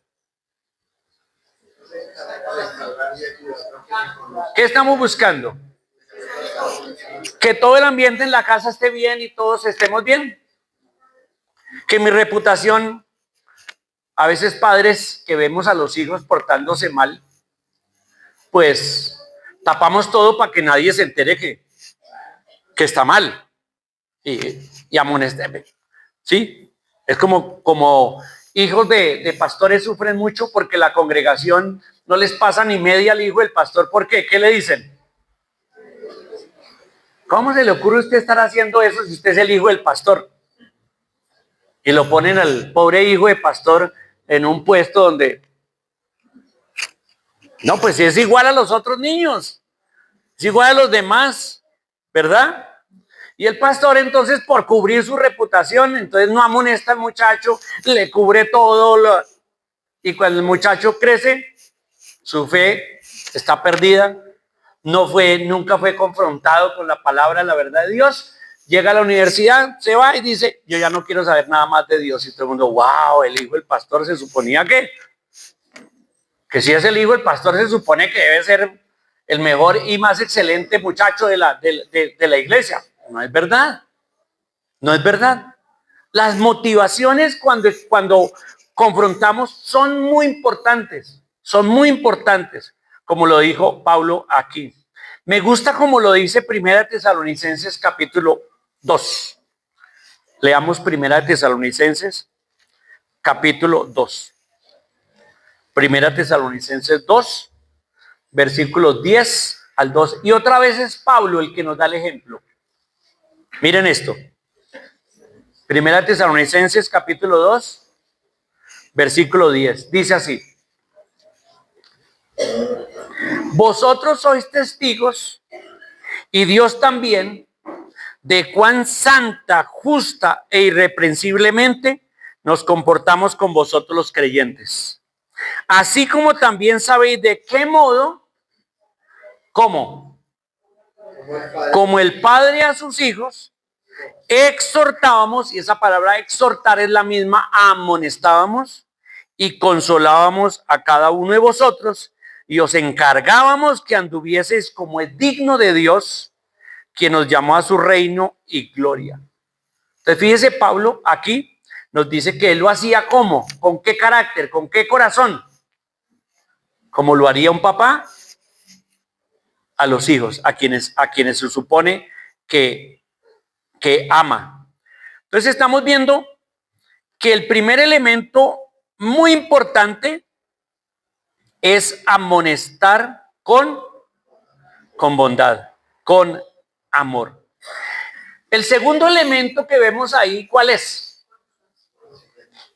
A: ¿Qué estamos buscando? Que todo el ambiente en la casa esté bien y todos estemos bien. Que mi reputación, a veces padres que vemos a los hijos portándose mal, pues tapamos todo para que nadie se entere que está mal. Y amonestemos. ¿Sí? Es como hijos de pastores sufren mucho porque la congregación no les pasa ni media al hijo del pastor. ¿Por qué? ¿Qué le dicen? ¿Cómo se le ocurre a usted estar haciendo eso si usted es el hijo del pastor? Y lo ponen al pobre hijo de pastor en un puesto donde, no, pues es igual a los otros niños, es igual a los demás, ¿verdad? Y el pastor entonces, por cubrir su reputación, entonces no amonesta al muchacho, le cubre todo, y cuando el muchacho crece, su fe está perdida, nunca fue confrontado con la palabra, la verdad de Dios. Llega a la universidad, se va y dice, yo ya no quiero saber nada más de Dios. Y todo el mundo, wow, el hijo del pastor se suponía que si es el hijo del pastor se supone que debe ser el mejor y más excelente muchacho de la iglesia. No es verdad, no es verdad. Las motivaciones cuando confrontamos son muy importantes, como lo dijo Pablo aquí. Me gusta como lo dice Primera Tesalonicenses capítulo 2. Leamos Primera Tesalonicenses capítulo 2. Primera Tesalonicenses 2, versículos 10 al 2. Y otra vez es Pablo el que nos da el ejemplo. Miren esto. Primera Tesalonicenses capítulo 2, versículo 10. Dice así. Vosotros sois testigos, y Dios también, de cuán santa, justa e irreprensiblemente nos comportamos con vosotros los creyentes. Así como también sabéis de qué modo, ¿cómo? Como el Padre a sus hijos, exhortábamos, y esa palabra exhortar es la misma, amonestábamos y consolábamos a cada uno de vosotros, y os encargábamos que anduvieseis como es digno de Dios, quien nos llamó a su reino y gloria. Entonces fíjese, Pablo aquí nos dice que él lo hacía ¿cómo? ¿Con qué carácter? ¿Con qué corazón? Como lo haría un papá a los hijos, a quienes se supone que ama. Entonces estamos viendo que el primer elemento muy importante es amonestar con bondad, con amor. El segundo elemento que vemos ahí, ¿cuál es?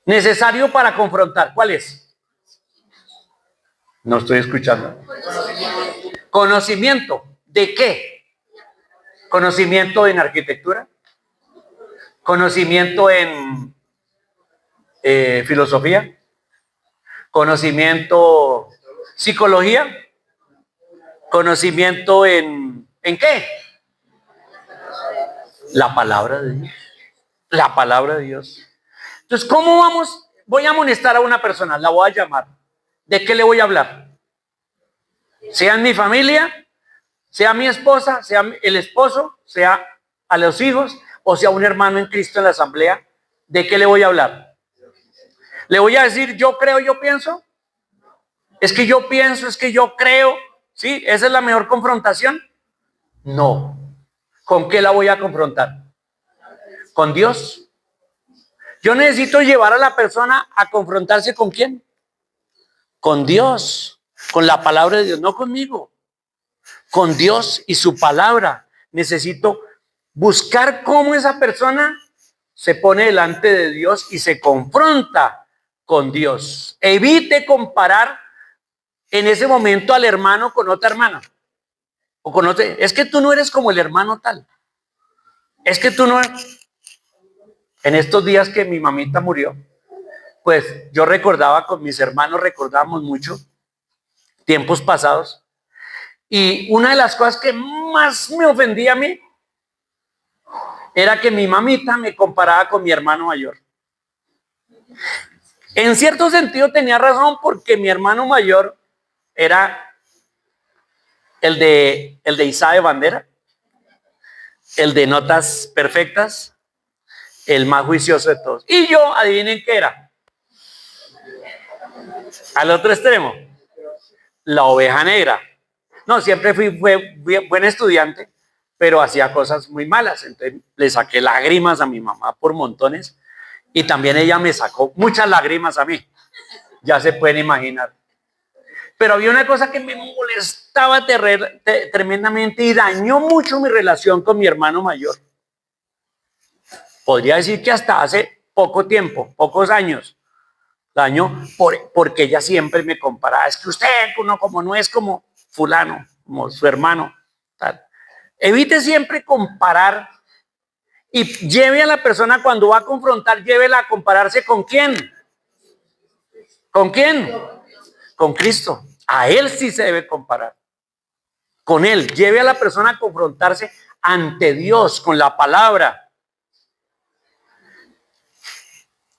A: Necesario para confrontar, ¿cuál es? No estoy escuchando. Conocimiento. ¿De qué? Conocimiento en arquitectura, conocimiento en filosofía, conocimiento psicología, conocimiento ¿en qué? La palabra de Dios. La palabra de Dios. Entonces, ¿cómo vamos? Voy a amonestar a una persona, la voy a llamar. ¿De qué le voy a hablar? Sea en mi familia, sea mi esposa, sea el esposo, sea a los hijos, o sea un hermano en Cristo en la asamblea. ¿De qué le voy a hablar? ¿Le voy a decir yo creo, yo pienso? Es que yo pienso, es que yo creo. ¿Sí? ¿Esa es la mejor confrontación? No. ¿Con qué la voy a confrontar? ¿Con Dios? Yo necesito llevar a la persona a confrontarse ¿con quién? Con Dios, con la palabra de Dios, no conmigo. Con Dios y su palabra. Necesito buscar cómo esa persona se pone delante de Dios y se confronta con Dios. Evite comparar en ese momento al hermano con otra hermana. O con otro. Es que tú no eres como el hermano tal. Es que tú no eres. En estos días que mi mamita murió, pues yo recordaba con mis hermanos, recordábamos mucho tiempos pasados. Y una de las cosas que más me ofendía a mí era que mi mamita me comparaba con mi hermano mayor. En cierto sentido tenía razón porque mi hermano mayor era el de Isa de Bandera, el de notas perfectas, el más juicioso de todos. Y yo, adivinen qué era. Al otro extremo, la oveja negra. No, siempre fui buen estudiante, pero hacía cosas muy malas. Entonces le saqué lágrimas a mi mamá por montones. Y también ella me sacó muchas lágrimas a mí, ya se pueden imaginar. Pero había una cosa que me molestaba tremendamente y dañó mucho mi relación con mi hermano mayor. Podría decir que hasta hace poco tiempo, pocos años, daño porque ella siempre me comparaba. Es que usted, uno como no es como fulano, como su hermano. Tal. Evite siempre comparar y lleve a la persona cuando va a confrontar, llévela a compararse con quién. ¿Con quién? Con Cristo. A Él sí se debe comparar. Con Él. Lleve a la persona a confrontarse ante Dios con la palabra.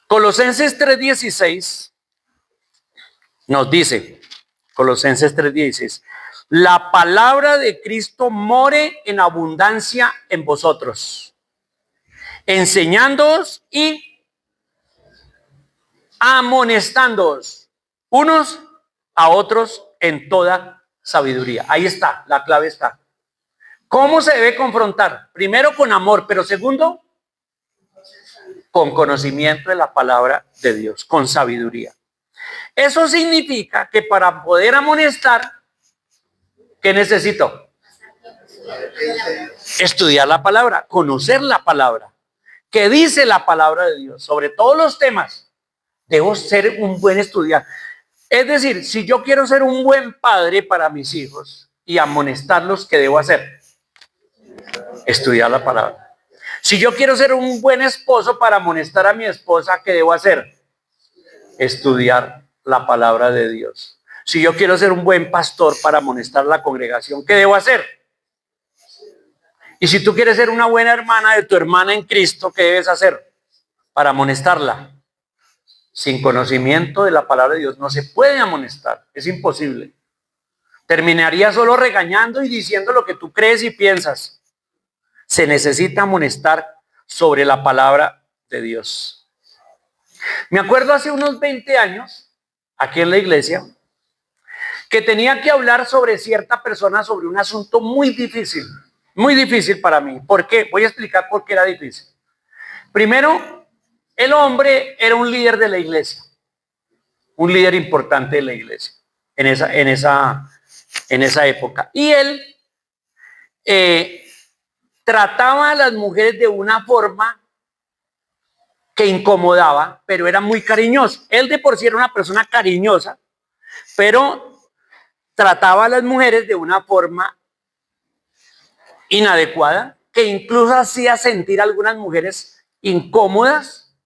A: Colosenses 3:16 nos dice, Colosenses 3:16, la palabra de Cristo more en abundancia en vosotros, enseñándoos y amonestándoos unos a otros en toda sabiduría. Ahí está, la clave está. ¿Cómo se debe confrontar? Primero con amor, pero segundo, con conocimiento de la palabra de Dios, con sabiduría. Eso significa que para poder amonestar, ¿qué necesito? Estudiar la palabra, conocer la palabra. ¿Qué dice la palabra de Dios? Sobre todos los temas, debo ser un buen estudiante. Es decir, si yo quiero ser un buen padre para mis hijos y amonestarlos, ¿qué debo hacer? Estudiar la palabra. Si yo quiero ser un buen esposo para amonestar a mi esposa, ¿qué debo hacer? Estudiar la palabra de Dios. Si yo quiero ser un buen pastor para amonestar a la congregación, ¿qué debo hacer? Y si tú quieres ser una buena hermana de tu hermana en Cristo, ¿qué debes hacer para amonestarla? Sin conocimiento de la palabra de Dios no se puede amonestar, es imposible. Terminaría solo regañando y diciendo lo que tú crees y piensas. Se necesita amonestar sobre la palabra de Dios. Me acuerdo hace unos 20 años, aquí en la iglesia, que tenía que hablar sobre cierta persona, sobre un asunto muy difícil para mí. ¿Por qué? Voy a explicar por qué era difícil. Primero, el hombre era un líder de la iglesia, un líder importante de la iglesia en esa época. Y él trataba a las mujeres de una forma que incomodaba, pero era muy cariñoso. Él de por sí era una persona cariñosa, pero trataba a las mujeres de una forma inadecuada, que incluso hacía sentir a algunas mujeres incómodas,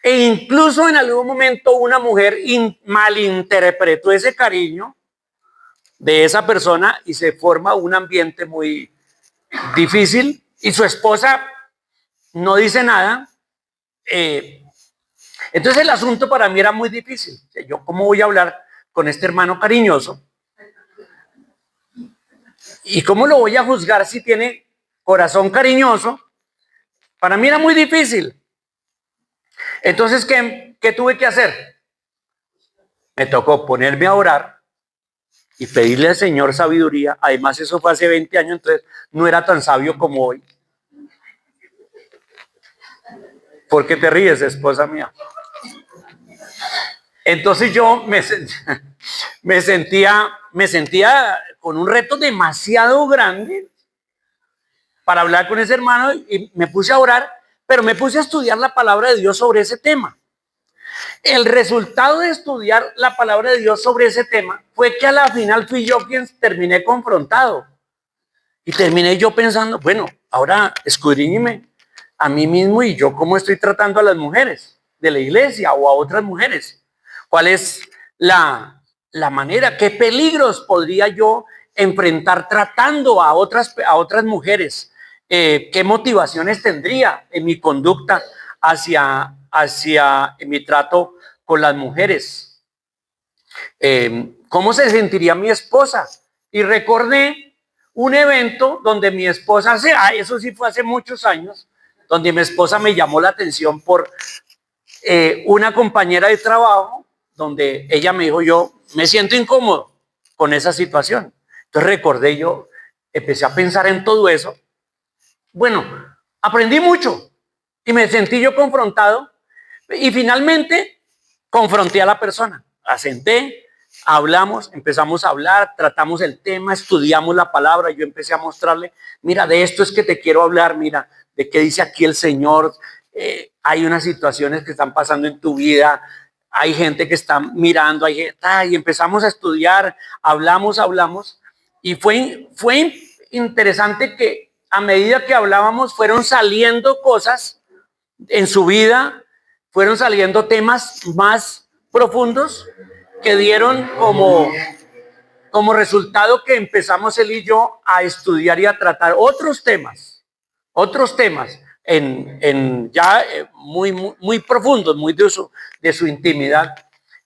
A: e incluso en algún momento una mujer malinterpretó ese cariño de esa persona y se forma un ambiente muy difícil y su esposa no dice nada. Entonces el asunto para mí era muy difícil. Yo, ¿cómo voy a hablar con este hermano cariñoso? ¿Y cómo lo voy a juzgar si tiene corazón cariñoso? Para mí era muy difícil. Entonces, ¿qué tuve que hacer? Me tocó ponerme a orar y pedirle al Señor sabiduría. Además, eso fue hace 20 años, entonces no era tan sabio como hoy. ¿Por qué te ríes, esposa mía? Entonces yo me sentía con un reto demasiado grande para hablar con ese hermano y me puse a orar, pero me puse a estudiar la palabra de Dios sobre ese tema. El resultado de estudiar la palabra de Dios sobre ese tema fue que a la final fui yo quien terminé confrontado. Y terminé yo pensando, bueno, ahora escudriñeme a mí mismo y yo cómo estoy tratando a las mujeres de la iglesia o a otras mujeres. ¿Cuál es la manera? ¿Qué peligros podría yo enfrentar tratando a otras mujeres? ¿Qué motivaciones tendría en mi conducta hacia mi trato con las mujeres? ¿Cómo se sentiría mi esposa? Y recordé un evento donde mi esposa, eso sí fue hace muchos años, donde mi esposa me llamó la atención por una compañera de trabajo, donde ella me dijo, yo me siento incómodo con esa situación. Entonces recordé yo, empecé a pensar en todo eso. Bueno, aprendí mucho y me sentí yo confrontado, Y finalmente confronté a la persona, la senté, hablamos, empezamos a hablar, tratamos el tema, estudiamos la palabra. Yo empecé a mostrarle, mira, de esto es que te quiero hablar, mira, de qué dice aquí el Señor. Hay unas situaciones que están pasando en tu vida, hay gente que está mirando, hay gente, y empezamos a estudiar, hablamos, y fue interesante que a medida que hablábamos fueron saliendo cosas en su vida, fueron saliendo temas más profundos que dieron como resultado que empezamos él y yo a estudiar y a tratar otros temas en ya muy profundos, muy de su intimidad.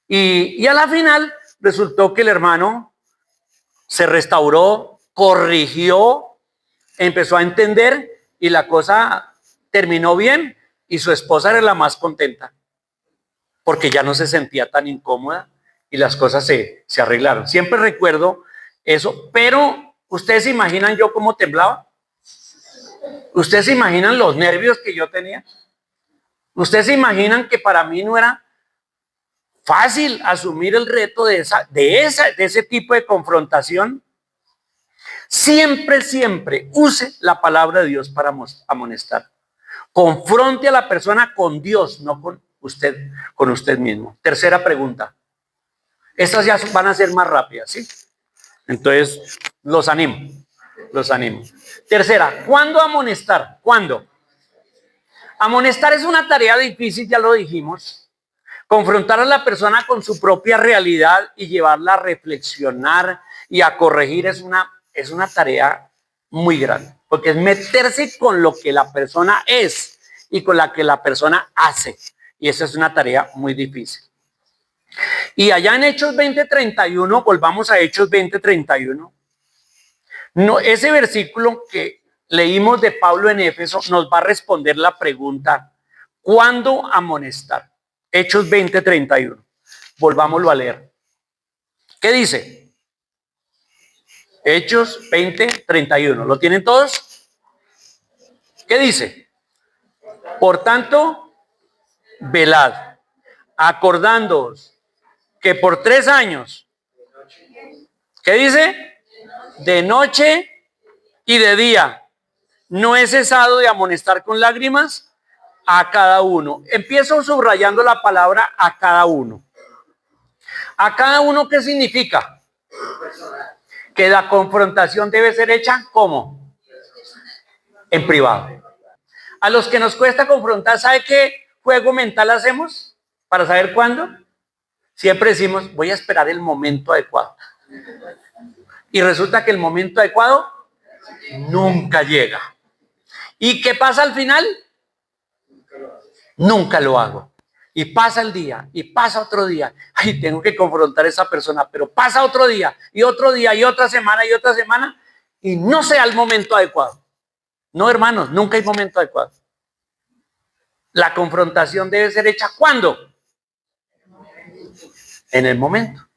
A: Y a la final resultó que el hermano se restauró, corrigió, empezó a entender y la cosa terminó bien y su esposa era la más contenta porque ya no se sentía tan incómoda y las cosas se arreglaron. Siempre recuerdo eso, pero ¿ustedes se imaginan yo cómo temblaba? ¿Ustedes se imaginan los nervios que yo tenía? ¿Ustedes se imaginan que para mí no era fácil asumir el reto de ese tipo de confrontación? Siempre use la palabra de Dios para amonestar. Confronte a la persona con Dios, no con usted mismo. Tercera pregunta. Estas ya van a ser más rápidas, ¿sí? Entonces, los animo. Tercera, ¿cuándo amonestar? ¿Cuándo? Amonestar es una tarea difícil, ya lo dijimos. Confrontar a la persona con su propia realidad y llevarla a reflexionar y a corregir es una tarea muy grande, porque es meterse con lo que la persona es y con la que la persona hace. Y esa es una tarea muy difícil. Y allá en Hechos 20:31, volvamos a Hechos 20:31. No, ese versículo que leímos de Pablo en Éfeso nos va a responder la pregunta, ¿cuándo amonestar? Hechos 20:31. Volvámoslo a leer. ¿Qué dice? Hechos 20:31. ¿Lo tienen todos? ¿Qué dice? Por tanto, velad, acordándoos que por 3 años, ¿qué dice? De noche y de día, no he cesado de amonestar con lágrimas a cada uno. Empiezo subrayando la palabra a cada uno. ¿A cada uno qué significa? Que la confrontación debe ser hecha ¿cómo? En privado. A los que nos cuesta confrontar, ¿sabe qué juego mental hacemos para saber cuándo? Siempre decimos, voy a esperar el momento adecuado. Y resulta que el momento adecuado nunca llega. ¿Y qué pasa al final? Nunca lo hago. Y pasa el día, y pasa otro día. Ay, tengo que confrontar a esa persona, pero pasa otro día, y otra semana, y no sea el momento adecuado. No, hermanos, nunca hay momento adecuado. La confrontación debe ser hecha ¿cuándo? En el momento.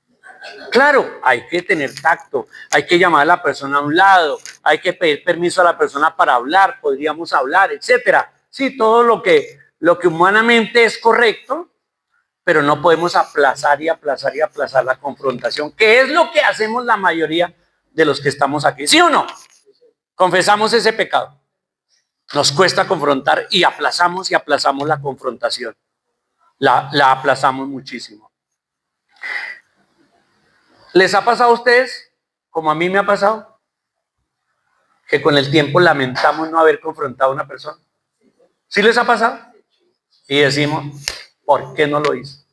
A: Claro, hay que tener tacto, hay que llamar a la persona a un lado, hay que pedir permiso a la persona para hablar, podríamos hablar, etcétera. Sí, todo lo que humanamente es correcto, pero no podemos aplazar la confrontación, que es lo que hacemos la mayoría de los que estamos aquí. ¿Sí o no? Confesamos ese pecado. Nos cuesta confrontar y aplazamos la confrontación. La aplazamos muchísimo. ¿Les ha pasado a ustedes, como a mí me ha pasado, que con el tiempo lamentamos no haber confrontado a una persona? ¿Sí les ha pasado? Y decimos, ¿por qué no lo hice?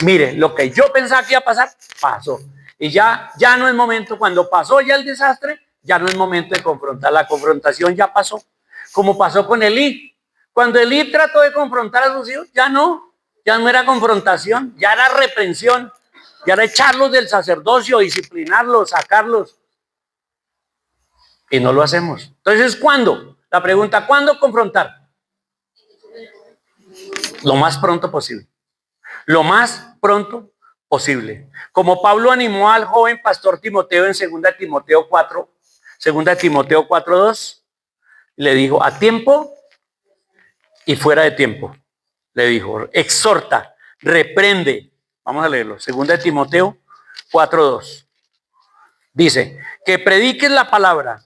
A: Mire, lo que yo pensaba que iba a pasar, pasó. Y ya no es momento, cuando pasó ya el desastre, ya no es momento de confrontar. La confrontación ya pasó. Como pasó con Elí. Cuando Elí trató de confrontar a sus hijos, ya no era confrontación, ya era reprensión. Ya era echarlos del sacerdocio, disciplinarlos, sacarlos. Y no lo hacemos. Entonces, ¿cuándo? La pregunta, ¿cuándo confrontar? Lo más pronto posible. Lo más pronto posible. Como Pablo animó al joven pastor Timoteo en 2 Timoteo 4:2, le dijo, a tiempo y fuera de tiempo. le dijo, exhorta, reprende. Vamos a leerlo. Segunda de Timoteo 4:2. Dice, que prediques la palabra,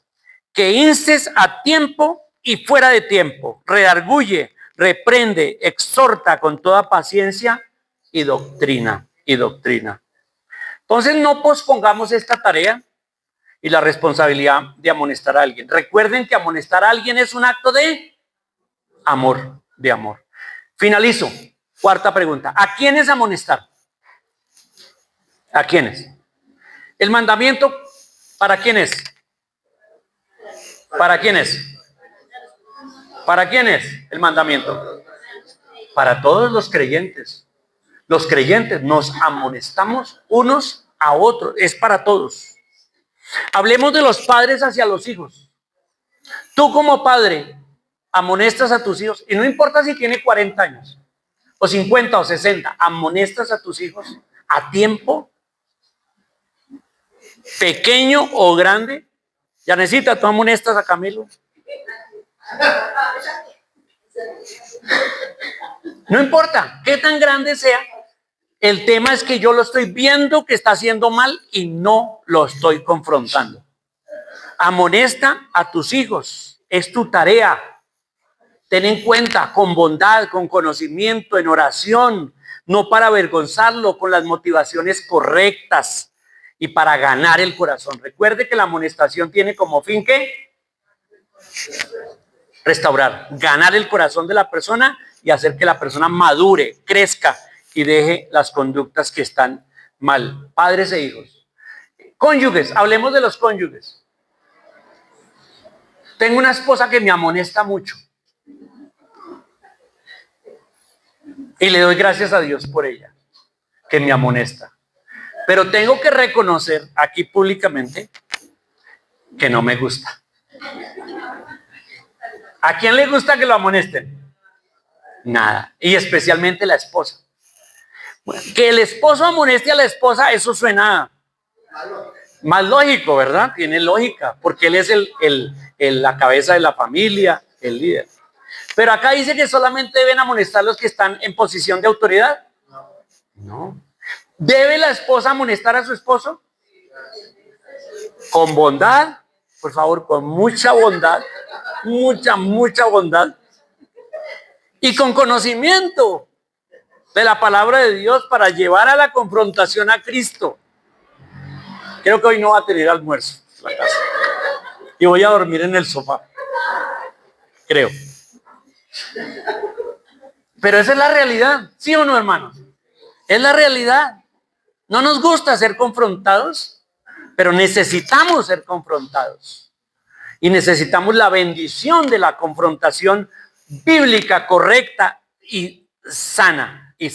A: que instes a tiempo y fuera de tiempo, redarguye, reprende, exhorta con toda paciencia y doctrina, Entonces no pospongamos esta tarea y la responsabilidad de amonestar a alguien. Recuerden que amonestar a alguien es un acto de amor, Finalizo. Cuarta pregunta. ¿A quiénes amonestar? ¿A quiénes? El mandamiento, ¿para quién es? ¿Para quién es? ¿Para quién es el mandamiento? Para todos los creyentes. Los creyentes nos amonestamos unos a otros. Es para todos. Hablemos de los padres hacia los hijos. Tú como padre amonestas a tus hijos, y no importa si tiene 40 años, o 50 o 60, amonestas a tus hijos a tiempo, pequeño o grande. Ya necesita, tú amonestas a Camilo. No importa qué tan grande sea, el tema es que yo lo estoy viendo que está haciendo mal y no lo estoy confrontando. Amonesta a tus hijos, es tu tarea. Ten en cuenta, con bondad, con conocimiento, en oración, no para avergonzarlo, con las motivaciones correctas y para ganar el corazón. Recuerde que la amonestación tiene como fin ¿qué? Restaurar, ganar el corazón de la persona y hacer que la persona madure, crezca y deje las conductas que están mal. Padres e hijos. Cónyuges, hablemos de los cónyuges. Tengo una esposa que me amonesta mucho. Y le doy gracias a Dios por ella, que me amonesta. Pero tengo que reconocer aquí públicamente que no me gusta. ¿A quién le gusta que lo amonesten? Nada. Y especialmente la esposa. Bueno, que el esposo amoneste a la esposa, eso suena más lógico, ¿verdad? Tiene lógica, porque él es la cabeza de la familia, el líder. Pero acá dice que solamente deben amonestar los que están en posición de autoridad. No. ¿Debe la esposa amonestar a su esposo? Con bondad, por favor, con mucha bondad, mucha bondad. Y con conocimiento de la palabra de Dios para llevar a la confrontación a Cristo. Creo que hoy no va a tener almuerzo en la casa. Y voy a dormir en el sofá. Creo. Pero esa es la realidad, ¿sí o no, hermanos? Es la realidad. No nos gusta ser confrontados, pero necesitamos ser confrontados. Y necesitamos la bendición de la confrontación bíblica, correcta y sana. En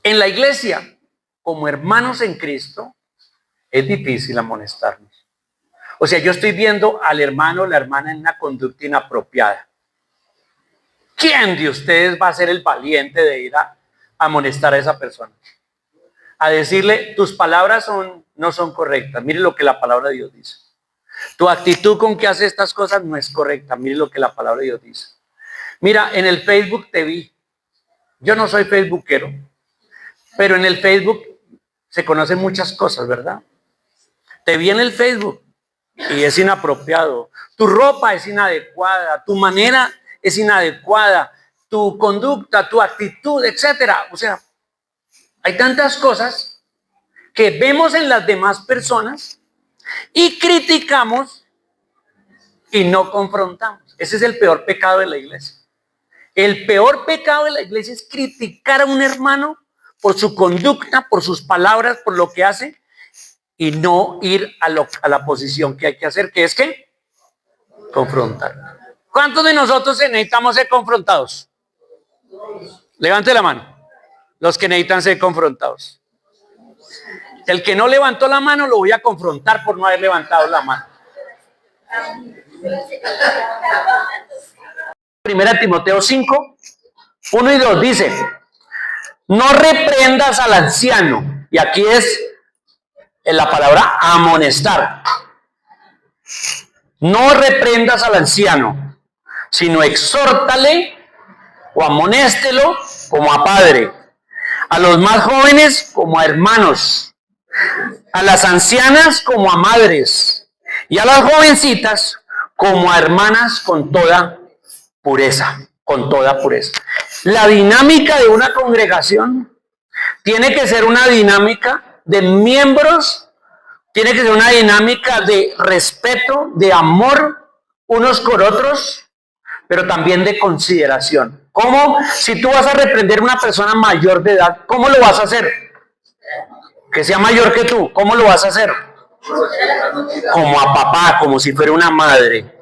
A: la iglesia, como hermanos en Cristo, es difícil amonestarnos. O sea, yo estoy viendo al hermano o la hermana en una conducta inapropiada. ¿Quién de ustedes va a ser el valiente de ir a amonestar a esa persona? A decirle, tus palabras no son correctas. Mire lo que la palabra de Dios dice. Tu actitud con que hace estas cosas no es correcta. Mire lo que la palabra de Dios dice. Mira, en el Facebook te vi. Yo no soy facebookero, pero en el Facebook se conocen muchas cosas, ¿verdad? Te vi en el Facebook y es inapropiado. Tu ropa es inadecuada, tu manera es inadecuada, tu conducta, tu actitud, etcétera. O sea, hay tantas cosas que vemos en las demás personas y criticamos y no confrontamos. Ese es el peor pecado de la iglesia. El peor pecado de la iglesia es criticar a un hermano por su conducta, por sus palabras, por lo que hace y no ir a la posición que hay que hacer, que es ¿qué? Confrontar. ¿Cuántos de nosotros necesitamos ser confrontados? Levante la mano. Los que necesitan ser confrontados. El que no levantó la mano lo voy a confrontar por no haber levantado la mano. Primera Timoteo 5, 1 y 2 dice: no reprendas al anciano. Y aquí es la palabra amonestar. No reprendas al anciano, sino exhórtale o amonéstelo como a padre, a los más jóvenes como a hermanos, a las ancianas como a madres, y a las jovencitas como a hermanas con toda pureza, con toda pureza. La dinámica de una congregación tiene que ser una dinámica de miembros, tiene que ser una dinámica de respeto, de amor unos con otros, pero también de consideración. ¿Cómo? Si tú vas a reprender a una persona mayor de edad, ¿cómo lo vas a hacer? Que sea mayor que tú, ¿cómo lo vas a hacer? Como a papá, como si fuera una madre.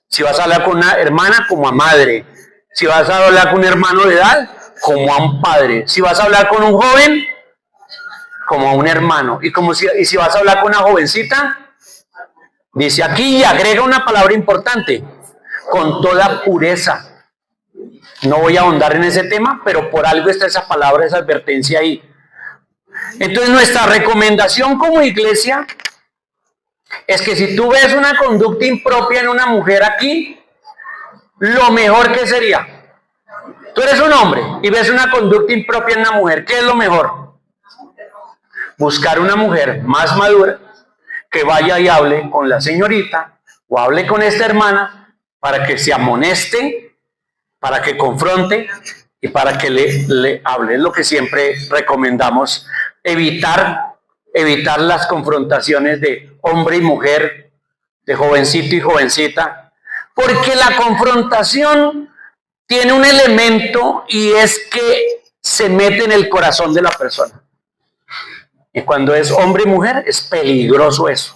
A: Si vas a hablar con una hermana, como a madre. Si vas a hablar con un hermano de edad, como a un padre. Si vas a hablar con un joven, como a un hermano. Y si vas a hablar con una jovencita, dice aquí y agrega una palabra importante, con toda pureza. No voy a ahondar en ese tema, pero por algo está esa palabra, esa advertencia ahí. Entonces nuestra recomendación como iglesia es que si tú ves una conducta impropia en una mujer aquí, lo mejor que sería, tú eres un hombre y ves una conducta impropia en una mujer, ¿qué es lo mejor? Buscar una mujer más madura que vaya y hable con la señorita o hable con esta hermana para que se amoneste, para que confronte y para que le hable. Es lo que siempre recomendamos, evitar las confrontaciones de hombre y mujer, de jovencito y jovencita, porque la confrontación tiene un elemento y es que se mete en el corazón de la persona. Y cuando es hombre y mujer es peligroso eso.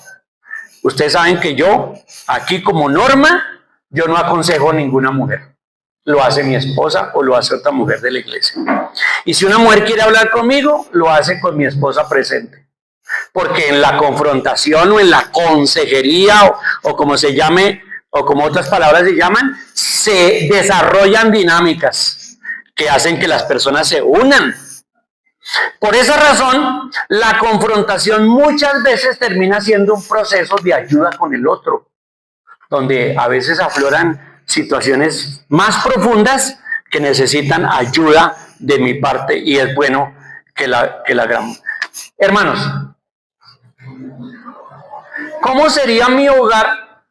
A: Ustedes saben que yo, aquí como norma, yo no aconsejo a ninguna mujer. Lo hace mi esposa o lo hace otra mujer de la iglesia. Y si una mujer quiere hablar conmigo, lo hace con mi esposa presente. Porque en la confrontación o en la consejería o como se llame, o como otras palabras se llaman, se desarrollan dinámicas que hacen que las personas se unan. Por esa razón, la confrontación muchas veces termina siendo un proceso de ayuda con el otro, donde a veces afloran situaciones más profundas que necesitan ayuda de mi parte y es bueno que la hagamos. Hermanos, ¿cómo sería mi hogar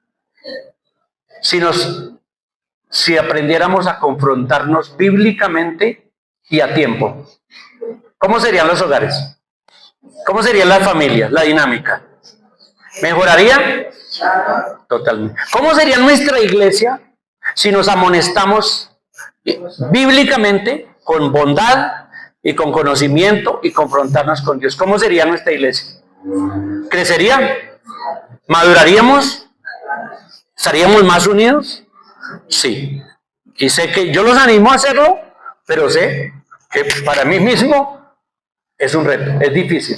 A: si aprendiéramos a confrontarnos bíblicamente y a tiempo? ¿Cómo serían los hogares? ¿Cómo serían las familias, la dinámica? ¿Mejoraría? Totalmente. ¿Cómo sería nuestra iglesia si nos amonestamos bíblicamente, con bondad y con conocimiento y confrontarnos con Dios? ¿Cómo sería nuestra iglesia? ¿Crecería? ¿Maduraríamos? ¿Estaríamos más unidos? Sí. Y sé que yo los animo a hacerlo, pero sé que para mí mismo es un reto, es difícil,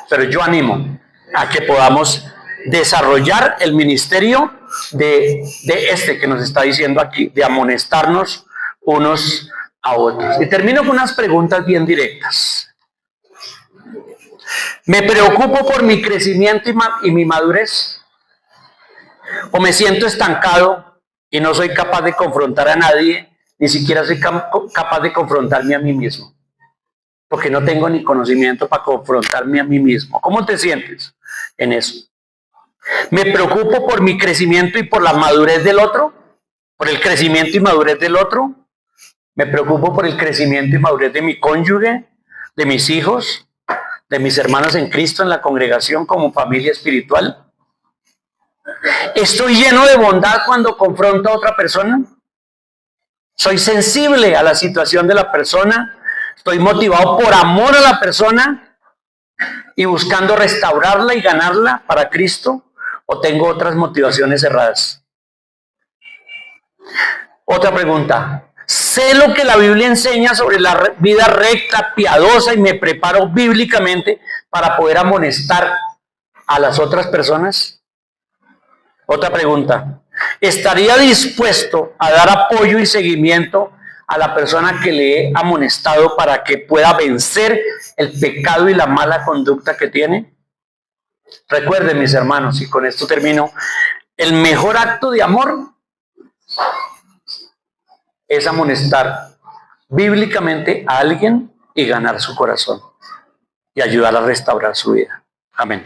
A: pero yo animo a que podamos desarrollar el ministerio de este que nos está diciendo aquí, de amonestarnos unos a otros. Y termino con unas preguntas bien directas. ¿Me preocupo por mi crecimiento y mi madurez? ¿O me siento estancado y no soy capaz de confrontar a nadie, ni siquiera soy capaz de confrontarme a mí mismo? Porque no tengo ni conocimiento para confrontarme a mí mismo. ¿Cómo te sientes en eso? ¿Me preocupo por mi crecimiento y por la madurez del otro? ¿Por el crecimiento y madurez del otro? ¿Me preocupo por el crecimiento y madurez de mi cónyuge, de mis hijos, de mis hermanos en Cristo en la congregación como familia espiritual? ¿Estoy lleno de bondad cuando confronto a otra persona? ¿Soy sensible a la situación de la persona? ¿Estoy motivado por amor a la persona y buscando restaurarla y ganarla para Cristo? ¿O tengo otras motivaciones erradas? Otra pregunta. ¿Sé lo que la Biblia enseña sobre la vida recta, piadosa y me preparo bíblicamente para poder amonestar a las otras personas? Otra pregunta. ¿Estaría dispuesto a dar apoyo y seguimiento a la persona que le he amonestado para que pueda vencer el pecado y la mala conducta que tiene? Recuerden, mis hermanos, y con esto termino, el mejor acto de amor es amonestar bíblicamente a alguien y ganar su corazón y ayudar a restaurar su vida. Amén.